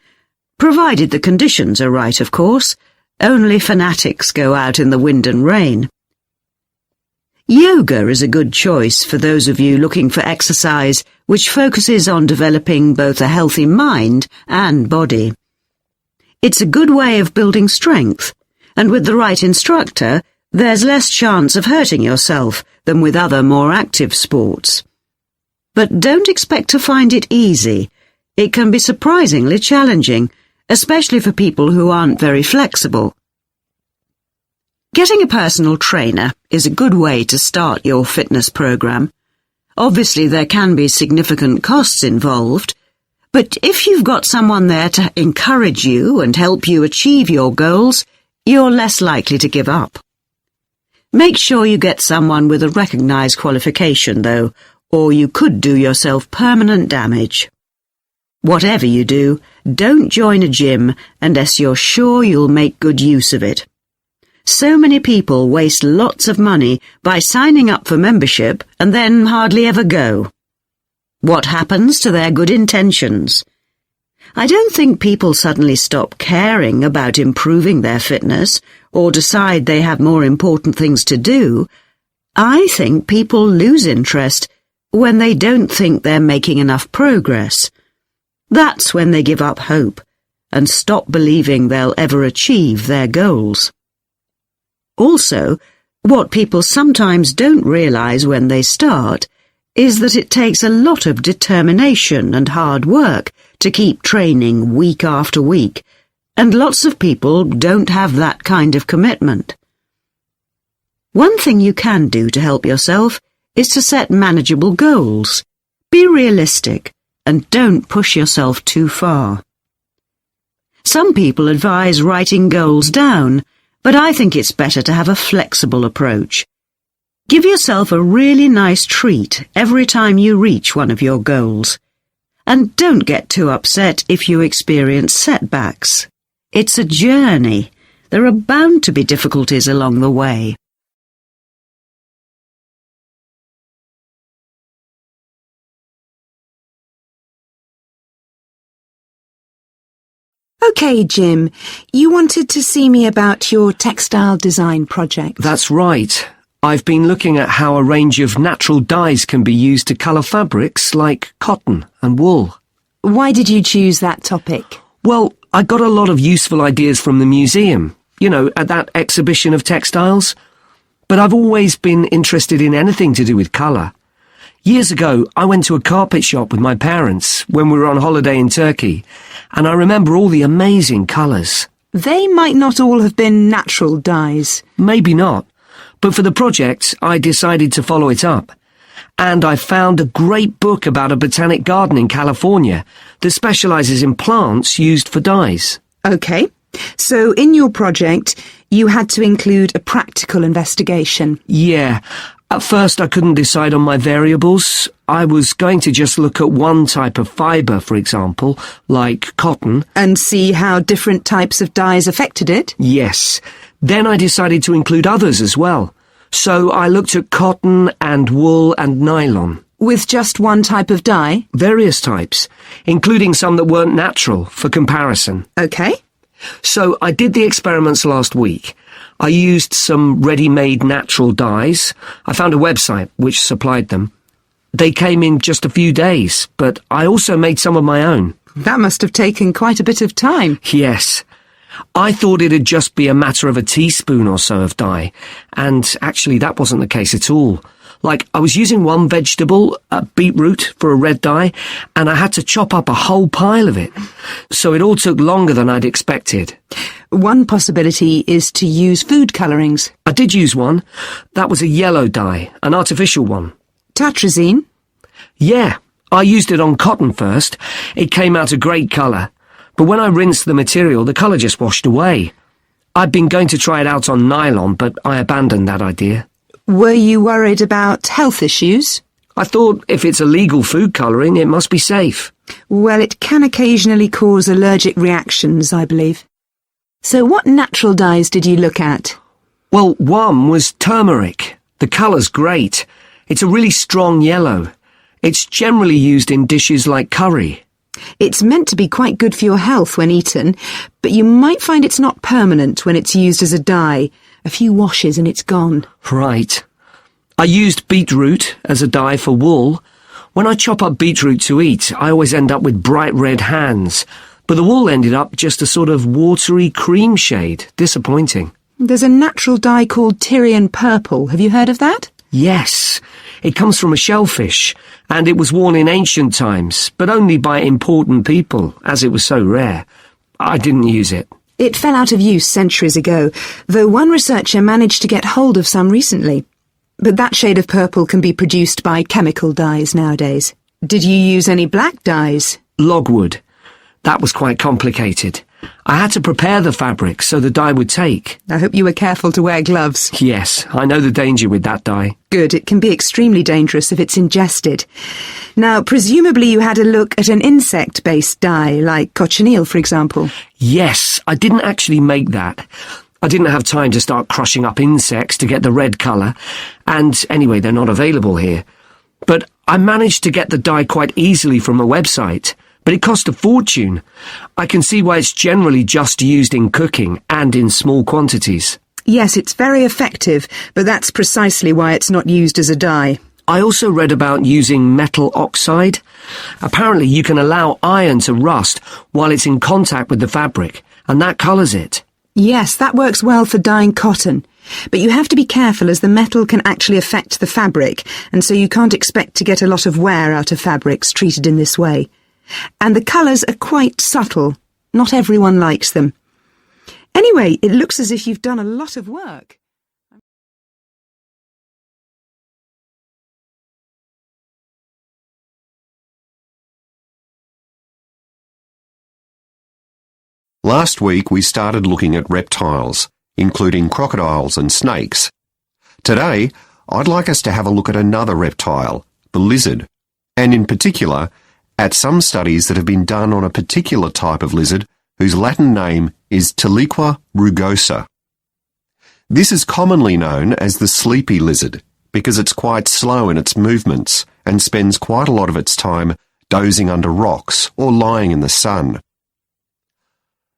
provided the conditions are right, of course. Only fanatics go out in the wind and rain. Yoga is a good choice for those of you looking for exercise which focuses on developing both a healthy mind and body. It's a good way of building strength, and with the right instructor, there's less chance of hurting yourself than with other more active sports. But don't expect to find it easy. It can be surprisingly challenging, especially for people who aren't very flexible. Getting a personal trainer is a good way to start your fitness program. Obviously, there can be significant costs involved, but if you've got someone there to encourage you and help you achieve your goals, you're less likely to give up. Make sure you get someone with a recognized qualification, though, or you could do yourself permanent damage. Whatever you do, don't join a gym unless you're sure you'll make good use of it. So many people waste lots of money by signing up for membership and then hardly ever go. What happens to their good intentions? I don't think people suddenly stop caring about improving their fitness or decide they have more important things to do. I think people lose interest when they don't think they're making enough progress. That's when they give up hope and stop believing they'll ever achieve their goals. Also, what people sometimes don't realize when they start is that it takes a lot of determination and hard work to keep training week after week, and lots of people don't have that kind of commitment. One thing you can do to help yourself is to set manageable goals. Be realistic and don't push yourself too far. Some people advise writing goals down, but I think it's better to have a flexible approach. Give yourself a really nice treat every time you reach one of your goals. And don't get too upset if you experience setbacks. It's a journey. There are bound to be difficulties along the way. OK, Jim, you wanted to see me about your textile design project. That's right. I've been looking at how a range of natural dyes can be used to colour fabrics like cotton and wool. Why did you choose that topic? Well, I got a lot of useful ideas from the museum, at that exhibition of textiles. But I've always been interested in anything to do with colour. Years ago, I went to a carpet shop with my parents when we were on holiday in Turkey, and I remember all the amazing colours. They might not all have been natural dyes. Maybe not, but for the project, I decided to follow it up. And I found a great book about a botanic garden in California that specialises in plants used for dyes. OK, so in your project, you had to include a practical investigation. Yeah. At first I couldn't decide on my variables. I was going to just look at one type of fibre, for example, like cotton. And see how different types of dyes affected it? Yes. Then I decided to include others as well. So I looked at cotton and wool and nylon. With just one type of dye? Various types, including some that weren't natural, for comparison. OK. So I did the experiments last week. I used some ready-made natural dyes. I found a website which supplied them. They came in just a few days, but I also made some of my own. That must have taken quite a bit of time. Yes. I thought it'd just be a matter of a teaspoon or so of dye, and actually that wasn't the case at all. Like, I was using one vegetable, a beetroot, for a red dye, and I had to chop up a whole pile of it. So it all took longer than I'd expected. One possibility is to use food colourings. I did use one. That was a yellow dye, an artificial one. Tartrazine? Yeah, I used it on cotton first. It came out a great colour. But when I rinsed the material, the colour just washed away. I'd been going to try it out on nylon, but I abandoned that idea. Were you worried about health issues? I thought if it's illegal food colouring, it must be safe. Well, it can occasionally cause allergic reactions, I believe. So what natural dyes did you look at? Well, one was turmeric. The colour's great. It's a really strong yellow. It's generally used in dishes like curry. It's meant to be quite good for your health when eaten, but you might find it's not permanent when it's used as a dye. A few washes and it's gone. Right. I used beetroot as a dye for wool. When I chop up beetroot to eat, I always end up with bright red hands. But the wool ended up just a sort of watery cream shade. Disappointing. There's a natural dye called Tyrian purple. Have you heard of that? Yes. It comes from a shellfish, and it was worn in ancient times, but only by important people, as it was so rare. I didn't use it. It fell out of use centuries ago, though one researcher managed to get hold of some recently. But that shade of purple can be produced by chemical dyes nowadays. Did you use any black dyes? Logwood. That was quite complicated. I had to prepare the fabric so the dye would take. I hope you were careful to wear gloves. Yes, I know the danger with that dye. Good, it can be extremely dangerous if it's ingested. Now, presumably you had a look at an insect-based dye, like cochineal, for example. Yes, I didn't actually make that. I didn't have time to start crushing up insects to get the red colour, and anyway, they're not available here. But I managed to get the dye quite easily from a website. But it cost a fortune. I can see why it's generally just used in cooking and in small quantities. Yes, it's very effective, but that's precisely why it's not used as a dye. I also read about using metal oxide. Apparently you can allow iron to rust while it's in contact with the fabric, and that colours it. Yes, that works well for dyeing cotton. But you have to be careful as the metal can actually affect the fabric, and so you can't expect to get a lot of wear out of fabrics treated in this way. And the colours are quite subtle. Not everyone likes them. Anyway, it looks as if you've done a lot of work. Last week we started looking at reptiles, including crocodiles and snakes. Today, I'd like us to have a look at another reptile, the lizard, and in particular, at some studies that have been done on a particular type of lizard whose Latin name is Tiliqua rugosa. This is commonly known as the sleepy lizard because it's quite slow in its movements and spends quite a lot of its time dozing under rocks or lying in the sun.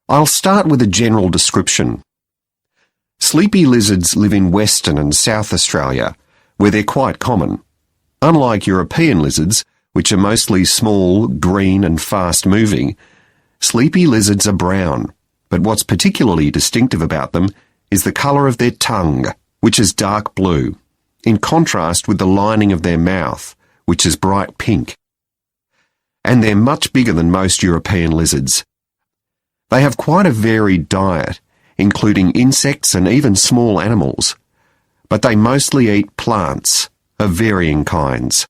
I'll start with a general description. Sleepy lizards live in Western and South Australia, where they're quite common. Unlike European lizards, which are mostly small, green and fast-moving, sleepy lizards are brown, but what's particularly distinctive about them is the colour of their tongue, which is dark blue, in contrast with the lining of their mouth, which is bright pink. And they're much bigger than most European lizards. They have quite a varied diet, including insects and even small animals, but they mostly eat plants of varying kinds.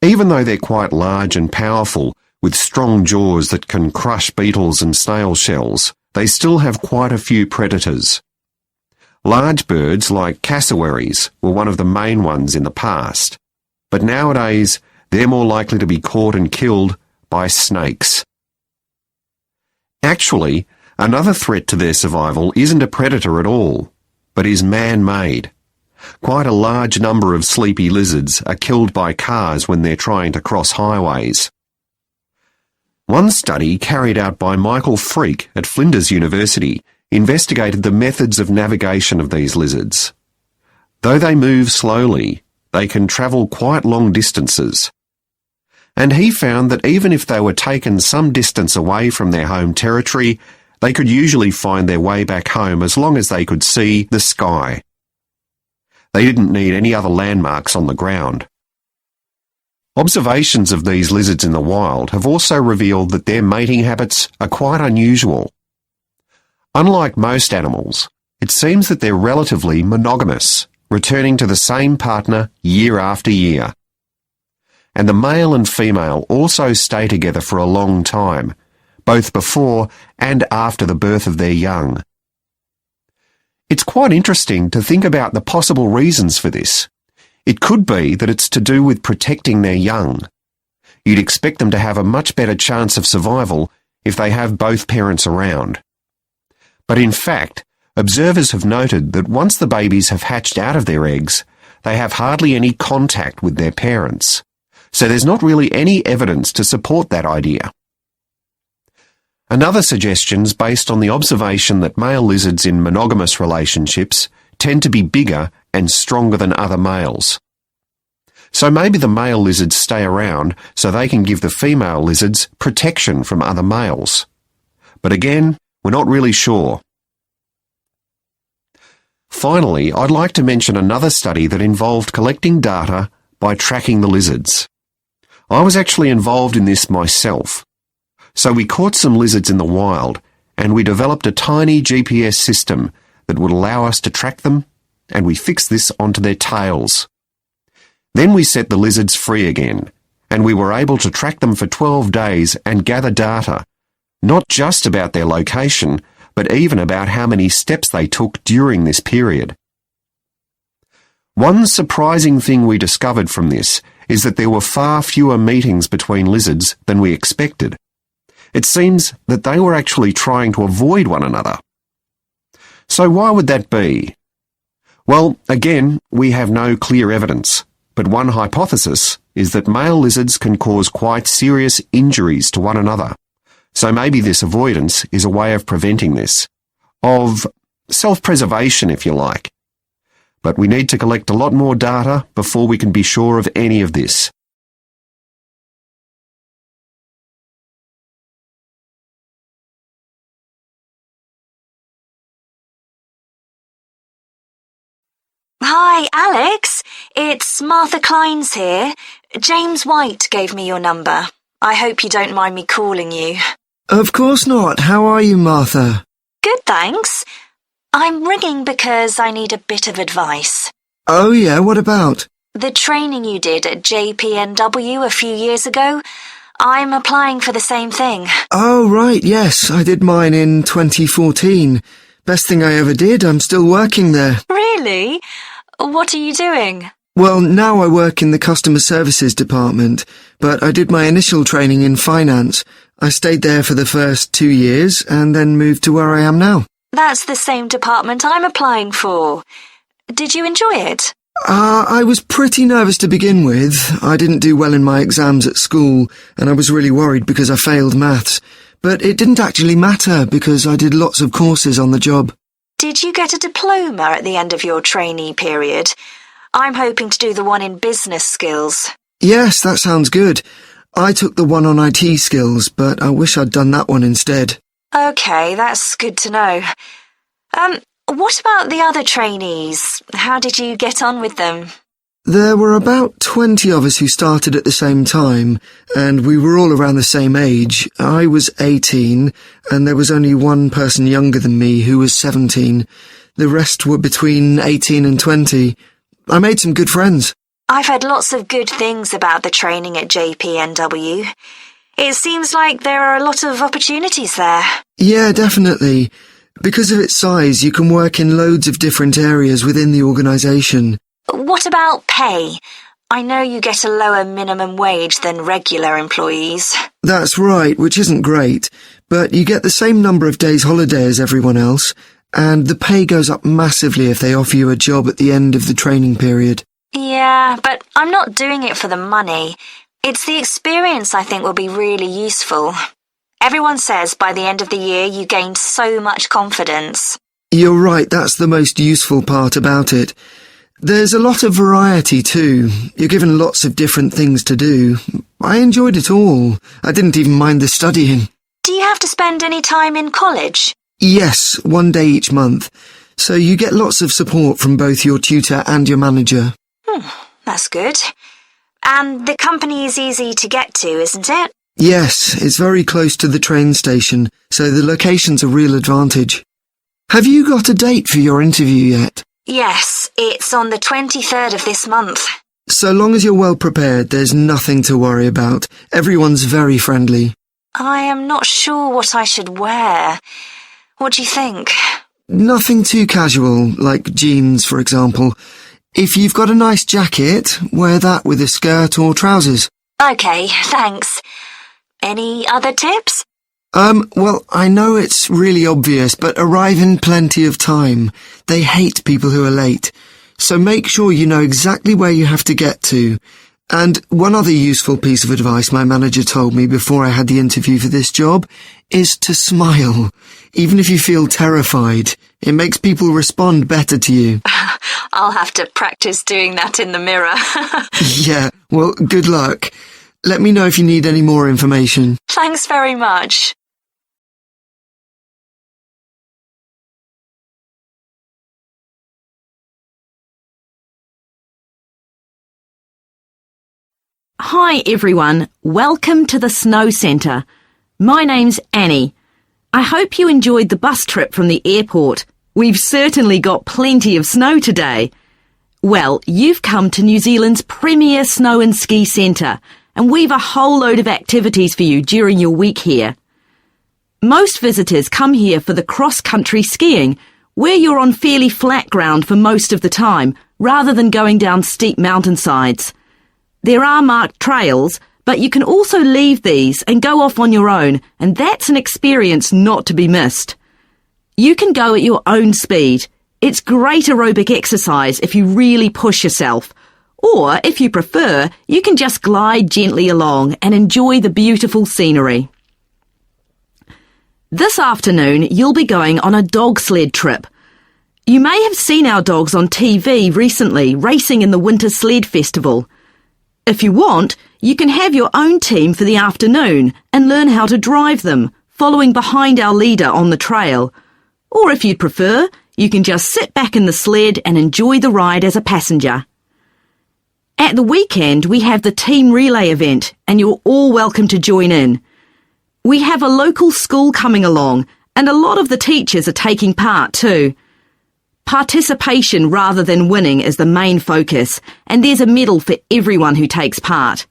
Even though they're quite large and powerful, with strong jaws that can crush beetles and snail shells, they still have quite a few predators. Large birds like cassowaries were one of the main ones in the past, but nowadays they're more likely to be caught and killed by snakes. Actually, Another threat to their survival isn't a predator at all, but is man-made. Quite a large number of sleepy lizards are killed by cars when they're trying to cross highways. One study carried out by Michael Freak at Flinders University investigated the methods of navigation of these lizards. Though they move slowly, they can travel quite long distances. And he found that even if they were taken some distance away from their home territory, they could usually find their way back home as long as they could see the sky. They didn't need any other landmarks on the ground. Observations of these lizards in the wild have also revealed that their mating habits are quite unusual. Unlike most animals, it seems that they're relatively monogamous, returning to the same partner year after year. And the male and female also stay together for a long time, both before and after the birth of their young. It's quite interesting to think about the possible reasons for this. It could be that it's to do with protecting their young. You'd expect them to have a much better chance of survival if they have both parents around. But in fact, observers have noted that once the babies have hatched out of their eggs, they have hardly any contact with their parents. So there's not really any evidence to support that idea. Another suggestion's based on the observation that male lizards in monogamous relationships tend to be bigger and stronger than other males. So maybe the male lizards stay around so they can give the female lizards protection from other males. But again, we're not really sure. Finally, I'd like to mention another study that involved collecting data by tracking the lizards. I was actually involved in this myself. So we caught some lizards in the wild, and we developed a tiny GPS system that would allow us to track them, and we fixed this onto their tails. Then we set the lizards free again, and we were able to track them for 12 days and gather data, not just about their location, but even about how many steps they took during this period. One surprising thing we discovered from this is that there were far fewer meetings between lizards than we expected. It seems that they were actually trying to avoid one another. So why would that be? Well, again, we have no clear evidence, but one hypothesis is that male lizards can cause quite serious injuries to one another. So maybe this avoidance is a way of preventing this, of self-preservation, if you like. But we need to collect a lot more data before we can be sure of any of this. Hi, Alex. It's Martha Clines here. James White gave me your number. I hope you don't mind me calling you. Of course not. How are you, Martha? Good, thanks. I'm ringing because I need a bit of advice. Oh yeah, what about? The training you did at JPNW a few years ago, I'm applying for the same thing. Oh right, yes, I did mine in 2014. Best thing I ever did, I'm still working there. Really? What are you doing? Well, now I work in the customer services department, but I did my initial training in finance. I stayed there for the first 2 years and then moved to where I am now. That's the same department I'm applying for. Did you enjoy it? I was pretty nervous to begin with. I didn't do well in my exams at school, and I was really worried because I failed maths. But it didn't actually matter because I did lots of courses on the job. Did you get a diploma at the end of your trainee period? I'm hoping to do the one in business skills. Yes, that sounds good. I took the one on IT skills, but I wish I'd done that one instead. Okay, that's good to know. What about the other trainees? How did you get on with them? There were about 20 of us who started at the same time, and we were all around the same age. I was 18, and there was only one person younger than me who was 17. The rest were between 18 and 20. I made some good friends. I've heard lots of good things about the training at JPNW. It seems like there are a lot of opportunities there. Yeah, definitely. Because of its size, you can work in loads of different areas within the organisation. What about pay? I know you get a lower minimum wage than regular employees. That's right, which isn't great, but you get the same number of days holiday as everyone else, and the pay goes up massively if they offer you a job at the end of the training period. Yeah, but I'm not doing it for the money. It's the experience I think will be really useful. Everyone says by the end of the year you gain so much confidence. You're right, that's the most useful part about it. There's a lot of variety too. You're given lots of different things to do. I enjoyed it all. I didn't even mind the studying. Do you have to spend any time in college? Yes, 1 day each month. So you get lots of support from both your tutor and your manager. That's good. And the company is easy to get to, isn't it? Yes, it's very close to the train station, so the location's a real advantage. Have you got a date for your interview yet? Yes, it's on the 23rd of this month. So long as you're well prepared, there's nothing to worry about. Everyone's very friendly. I am not sure what I should wear. What do you think? Nothing too casual, like jeans, for example. If you've got a nice jacket, wear that with a skirt or trousers. Okay, thanks. Any other tips? Well, I know it's really obvious, but arrive in plenty of time. They hate people who are late. So make sure you know exactly where you have to get to. And one other useful piece of advice my manager told me before I had the interview for this job is to smile. Even if you feel terrified, it makes people respond better to you. I'll have to practice doing that in the mirror. Yeah, well, good luck. Let me know if you need any more information. Thanks very much. Hi everyone, welcome to the Snow Centre. My name's Annie. I hope you enjoyed the bus trip from the airport. We've certainly got plenty of snow today. Well, you've come to New Zealand's premier snow and ski centre, and we've a whole load of activities for you during your week here. Most visitors come here for the cross-country skiing, where you're on fairly flat ground for most of the time, rather than going down steep mountainsides. There are marked trails, but you can also leave these and go off on your own, and that's an experience not to be missed. You can go at your own speed. It's great aerobic exercise if you really push yourself. Or, if you prefer, you can just glide gently along and enjoy the beautiful scenery. This afternoon, you'll be going on a dog sled trip. You may have seen our dogs on TV recently, racing in the Winter Sled Festival. If you want, you can have your own team for the afternoon and learn how to drive them, following behind our leader on the trail. Or if you'd prefer, you can just sit back in the sled and enjoy the ride as a passenger. At the weekend, we have the team relay event, and you're all welcome to join in. We have a local school coming along, and a lot of the teachers are taking part too. Participation rather than winning is the main focus, and there's a medal for everyone who takes part.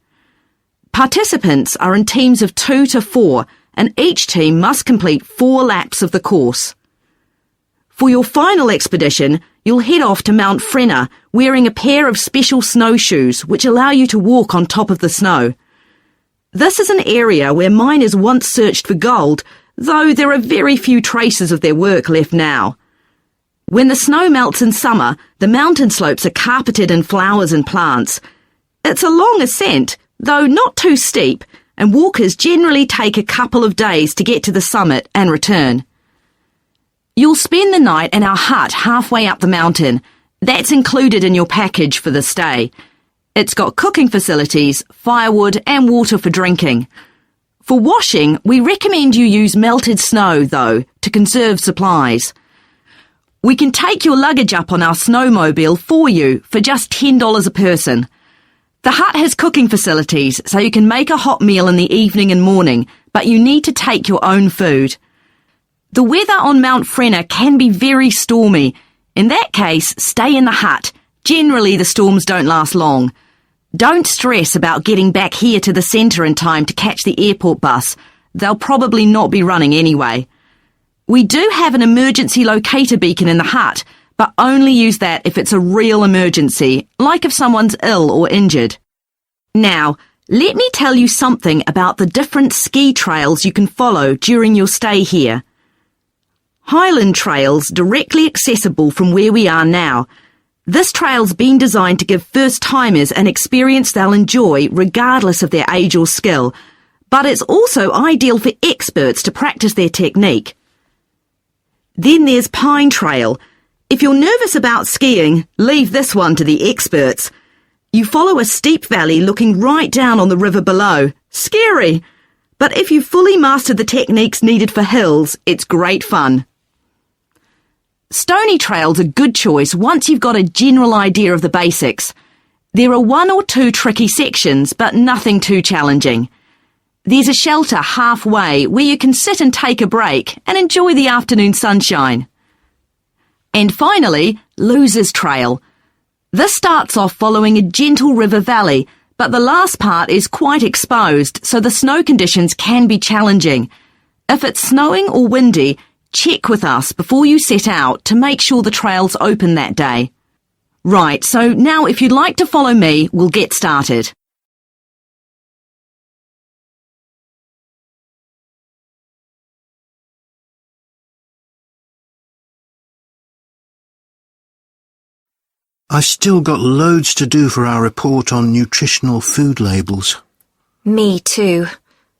Participants are in teams of 2 to 4, and each team must complete 4 laps of the course. For your final expedition, you'll head off to Mount Frenna wearing a pair of special snowshoes which allow you to walk on top of the snow. This is an area where miners once searched for gold, though there are very few traces of their work left now. When the snow melts in summer, the mountain slopes are carpeted in flowers and plants. It's a long ascent, though not too steep, and walkers generally take a couple of days to get to the summit and return. You'll spend the night in our hut halfway up the mountain. That's included in your package for the stay. It's got cooking facilities, firewood and water for drinking. For washing, we recommend you use melted snow, though, to conserve supplies. We can take your luggage up on our snowmobile for you for just $10 a person. The hut has cooking facilities, so you can make a hot meal in the evening and morning, but you need to take your own food. The weather on Mount Frenna can be very stormy. In that case, stay in the hut. Generally, the storms don't last long. Don't stress about getting back here to the centre in time to catch the airport bus. They'll probably not be running anyway. We do have an emergency locator beacon in the hut, but only use that if it's a real emergency, like if someone's ill or injured. Now, let me tell you something about the different ski trails you can follow during your stay here. Highland Trail's directly accessible from where we are now. This trail's been designed to give first-timers an experience they'll enjoy regardless of their age or skill, but it's also ideal for experts to practice their technique. Then there's Pine Trail. If you're nervous about skiing, leave this one to the experts. You follow a steep valley looking right down on the river below. Scary! But if you've fully mastered the techniques needed for hills, it's great fun. Stony Trail's a good choice once you've got a general idea of the basics. There are 1 or 2 tricky sections, but nothing too challenging. There's a shelter halfway where you can sit and take a break and enjoy the afternoon sunshine. And finally, Losers Trail. This starts off following a gentle river valley, but the last part is quite exposed, so the snow conditions can be challenging. If it's snowing or windy, check with us before you set out to make sure the trail's open that day. Right, so now if you'd like to follow me, we'll get started. I've still got loads to do for our report on nutritional food labels. Me too.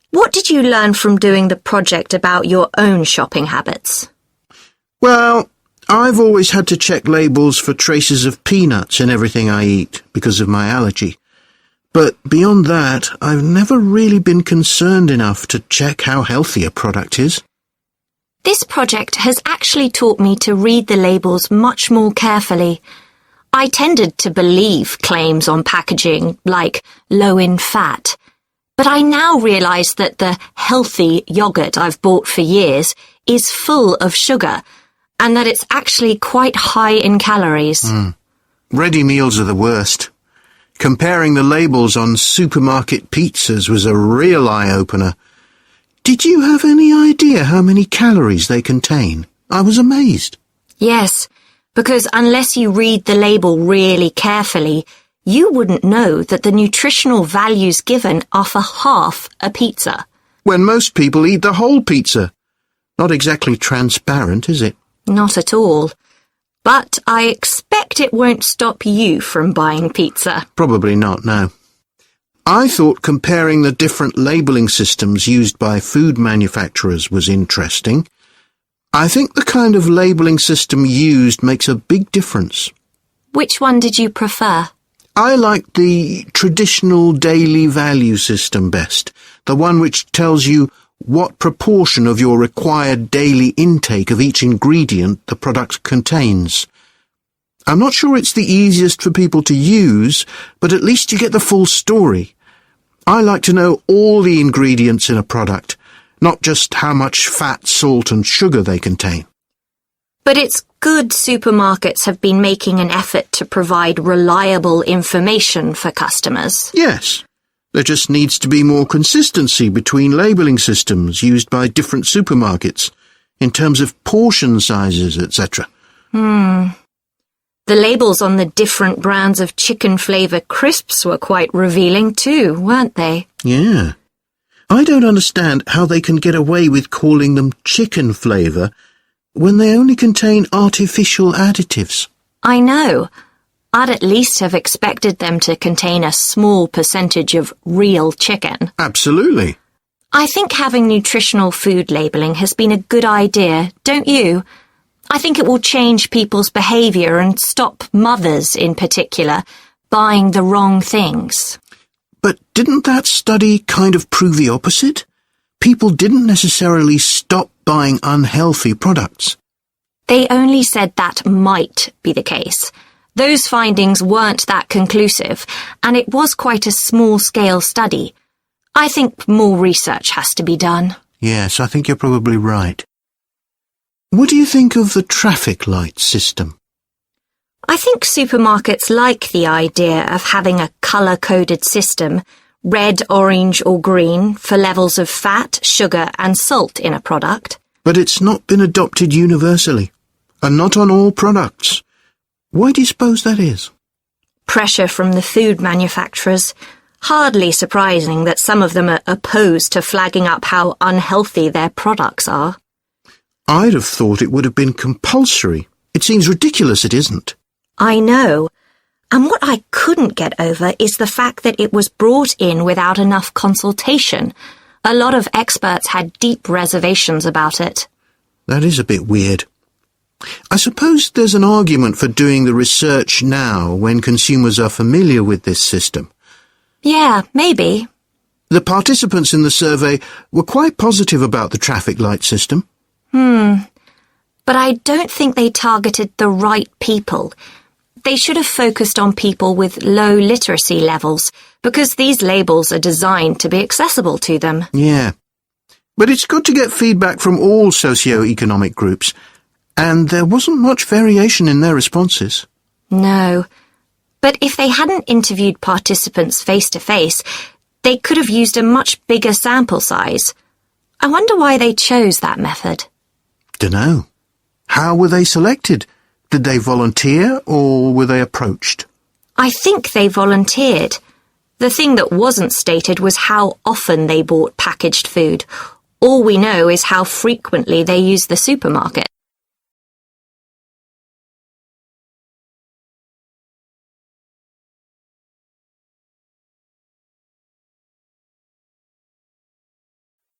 What did you learn from doing the project about your own shopping habits? Well, I've always had to check labels for traces of peanuts in everything I eat because of my allergy. But beyond that, I've never really been concerned enough to check how healthy a product is. This project has actually taught me to read the labels much more carefully. I tended to believe claims on packaging, like low in fat. But I now realise that the healthy yoghurt I've bought for years is full of sugar, and that it's actually quite high in calories. Ready meals are the worst. Comparing the labels on supermarket pizzas was a real eye-opener. Did you have any idea how many calories they contain? I was amazed. Yes, because unless you read the label really carefully, you wouldn't know that the nutritional values given are for half a pizza. When most people eat the whole pizza. Not exactly transparent, is it? Not at all. But I expect it won't stop you from buying pizza. Probably not, no. I thought comparing the different labelling systems used by food manufacturers was interesting. I think the kind of labelling system used makes a big difference. Which one did you prefer? I like the traditional daily value system best, the one which tells you what proportion of your required daily intake of each ingredient the product contains. I'm not sure it's the easiest for people to use, but at least you get the full story. I like to know all the ingredients in a product, not just how much fat, salt and sugar they contain. But it's good supermarkets have been making an effort to provide reliable information for customers. Yes. There just needs to be more consistency between labelling systems used by different supermarkets, in terms of portion sizes, etc. The labels on the different brands of chicken flavour crisps were quite revealing too, weren't they? Yeah. I don't understand how they can get away with calling them chicken flavour when they only contain artificial additives. I know. I'd at least have expected them to contain a small percentage of real chicken. Absolutely. I think having nutritional food labelling has been a good idea, don't you? I think it will change people's behaviour and stop mothers, in particular, buying the wrong things. But didn't that study kind of prove the opposite? People didn't necessarily stop buying unhealthy products. They only said that might be the case. Those findings weren't that conclusive, and it was quite a small-scale study. I think more research has to be done. Yes, I think you're probably right. What do you think of the traffic light system? I think supermarkets like the idea of having a colour-coded system, red, orange or green, for levels of fat, sugar and salt in a product. But it's not been adopted universally, and not on all products. Why do you suppose that is? Pressure from the food manufacturers. Hardly surprising that some of them are opposed to flagging up how unhealthy their products are. I'd have thought it would have been compulsory. It seems ridiculous it isn't. I know. And what I couldn't get over is the fact that it was brought in without enough consultation. A lot of experts had deep reservations about it. That is a bit weird. I suppose there's an argument for doing the research now when consumers are familiar with this system. Yeah, maybe. The participants in the survey were quite positive about the traffic light system. But I don't think they targeted the right people. They should have focused on people with low literacy levels, because these labels are designed to be accessible to them. Yeah. But it's good to get feedback from all socio-economic groups, and there wasn't much variation in their responses. No. But if they hadn't interviewed participants face-to-face, they could have used a much bigger sample size. I wonder why they chose that method. Dunno. How were they selected? Did they volunteer, or were they approached? I think they volunteered. The thing that wasn't stated was how often they bought packaged food. All we know is how frequently they used the supermarket.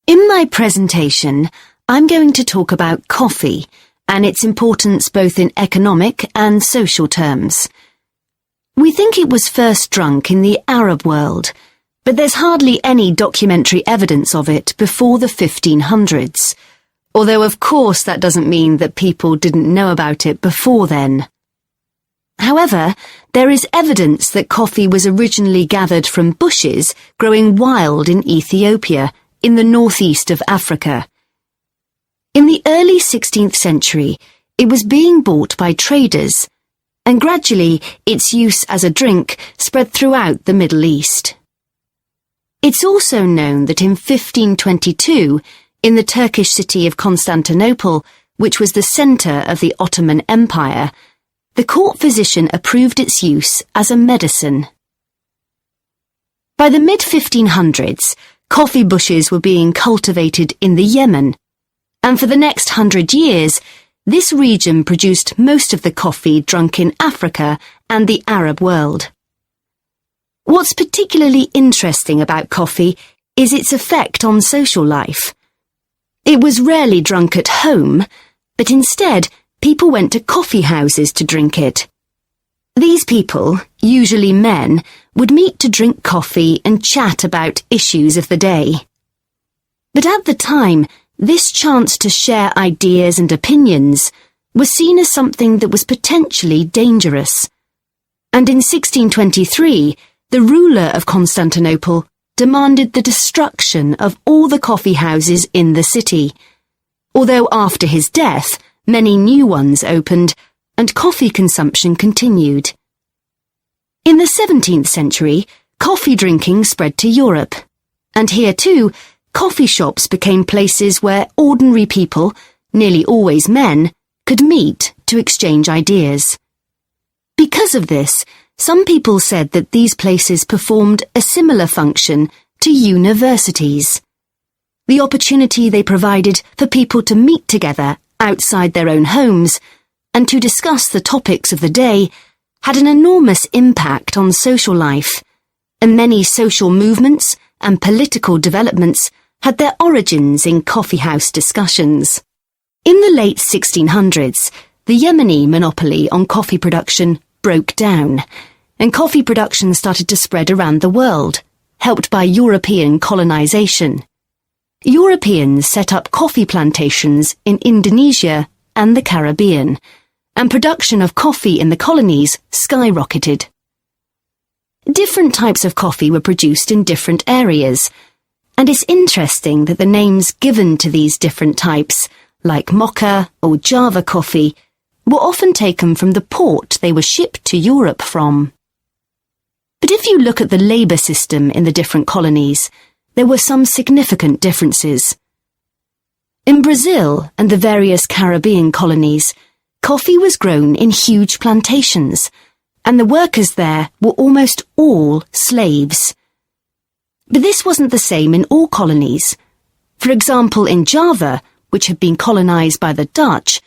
In my presentation, I'm going to talk about coffee and its importance both in economic and social terms. We think it was first drunk in the Arab world, but there's hardly any documentary evidence of it before the 1500s, although of course that doesn't mean that people didn't know about it before then. However, there is evidence that coffee was originally gathered from bushes growing wild in Ethiopia, in the northeast of Africa. In the early 16th century, it was being bought by traders, and gradually its use as a drink spread throughout the Middle East. It's also known that in 1522, in the Turkish city of Constantinople, which was the centre of the Ottoman Empire, the court physician approved its use as a medicine. By the mid-1500s, coffee bushes were being cultivated in the Yemen, and for the next 100 years, this region produced most of the coffee drunk in Africa and the Arab world. What's particularly interesting about coffee is its effect on social life. It was rarely drunk at home, but instead people went to coffee houses to drink it. These people, usually men, would meet to drink coffee and chat about issues of the day. But at the time, this chance to share ideas and opinions was seen as something that was potentially dangerous. And in 1623, the ruler of Constantinople demanded the destruction of all the coffee houses in the city, although after his death, many new ones opened, and coffee consumption continued. In the 17th century, coffee drinking spread to Europe, and here too, coffee shops became places where ordinary people, nearly always men, could meet to exchange ideas. Because of this, some people said that these places performed a similar function to universities. The opportunity they provided for people to meet together outside their own homes and to discuss the topics of the day had an enormous impact on social life, and many social movements and political developments had their origins in coffeehouse discussions. In the late 1600s, the Yemeni monopoly on coffee production broke down, and coffee production started to spread around the world, helped by European colonization. Europeans set up coffee plantations in Indonesia and the Caribbean, and production of coffee in the colonies skyrocketed. Different types of coffee were produced in different areas, and it's interesting that the names given to these different types, like mocha or Java coffee, were often taken from the port they were shipped to Europe from. But if you look at the labour system in the different colonies, there were some significant differences. In Brazil and the various Caribbean colonies, coffee was grown in huge plantations, and the workers there were almost all slaves. But this wasn't the same in all colonies. For example, in Java, which had been colonized by the Dutch,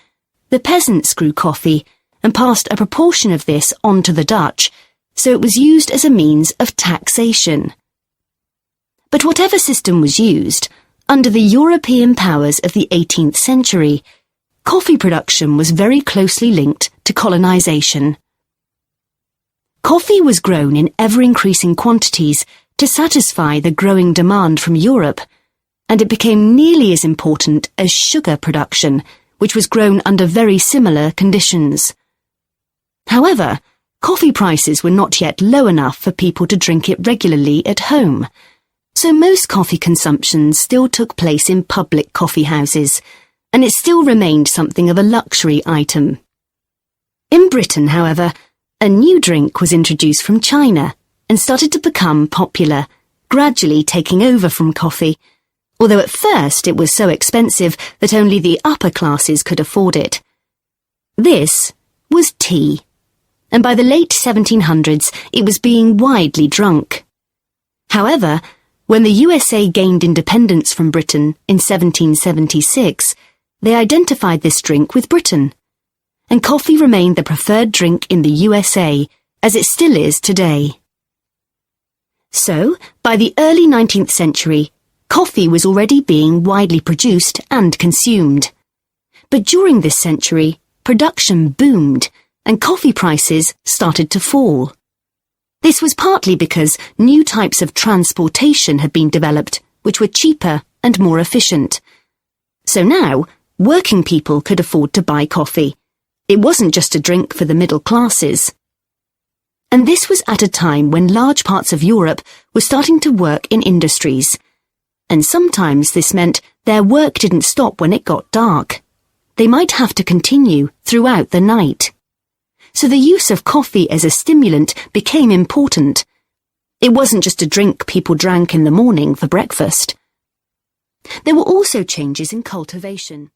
the peasants grew coffee and passed a proportion of this on to the Dutch, so it was used as a means of taxation. But whatever system was used, under the European powers of the 18th century, coffee production was very closely linked to colonization. Coffee was grown in ever-increasing quantities to satisfy the growing demand from Europe, and it became nearly as important as sugar production, which was grown under very similar conditions. However, coffee prices were not yet low enough for people to drink it regularly at home, so most coffee consumption still took place in public coffee houses, and it still remained something of a luxury item. In Britain, however, a new drink was introduced from China and started to become popular, gradually taking over from coffee, although at first it was so expensive that only the upper classes could afford it. This was tea, and by the late 1700s it was being widely drunk. However, when the USA gained independence from Britain in 1776, they identified this drink with Britain, and coffee remained the preferred drink in the USA, as it still is today. So, by the early 19th century, coffee was already being widely produced and consumed. But during this century, production boomed, and coffee prices started to fall. This was partly because new types of transportation had been developed, which were cheaper and more efficient. So now, working people could afford to buy coffee. It wasn't just a drink for the middle classes. And this was at a time when large parts of Europe were starting to work in industries. And sometimes this meant their work didn't stop when it got dark. They might have to continue throughout the night. So the use of coffee as a stimulant became important. It wasn't just a drink people drank in the morning for breakfast. There were also changes in cultivation.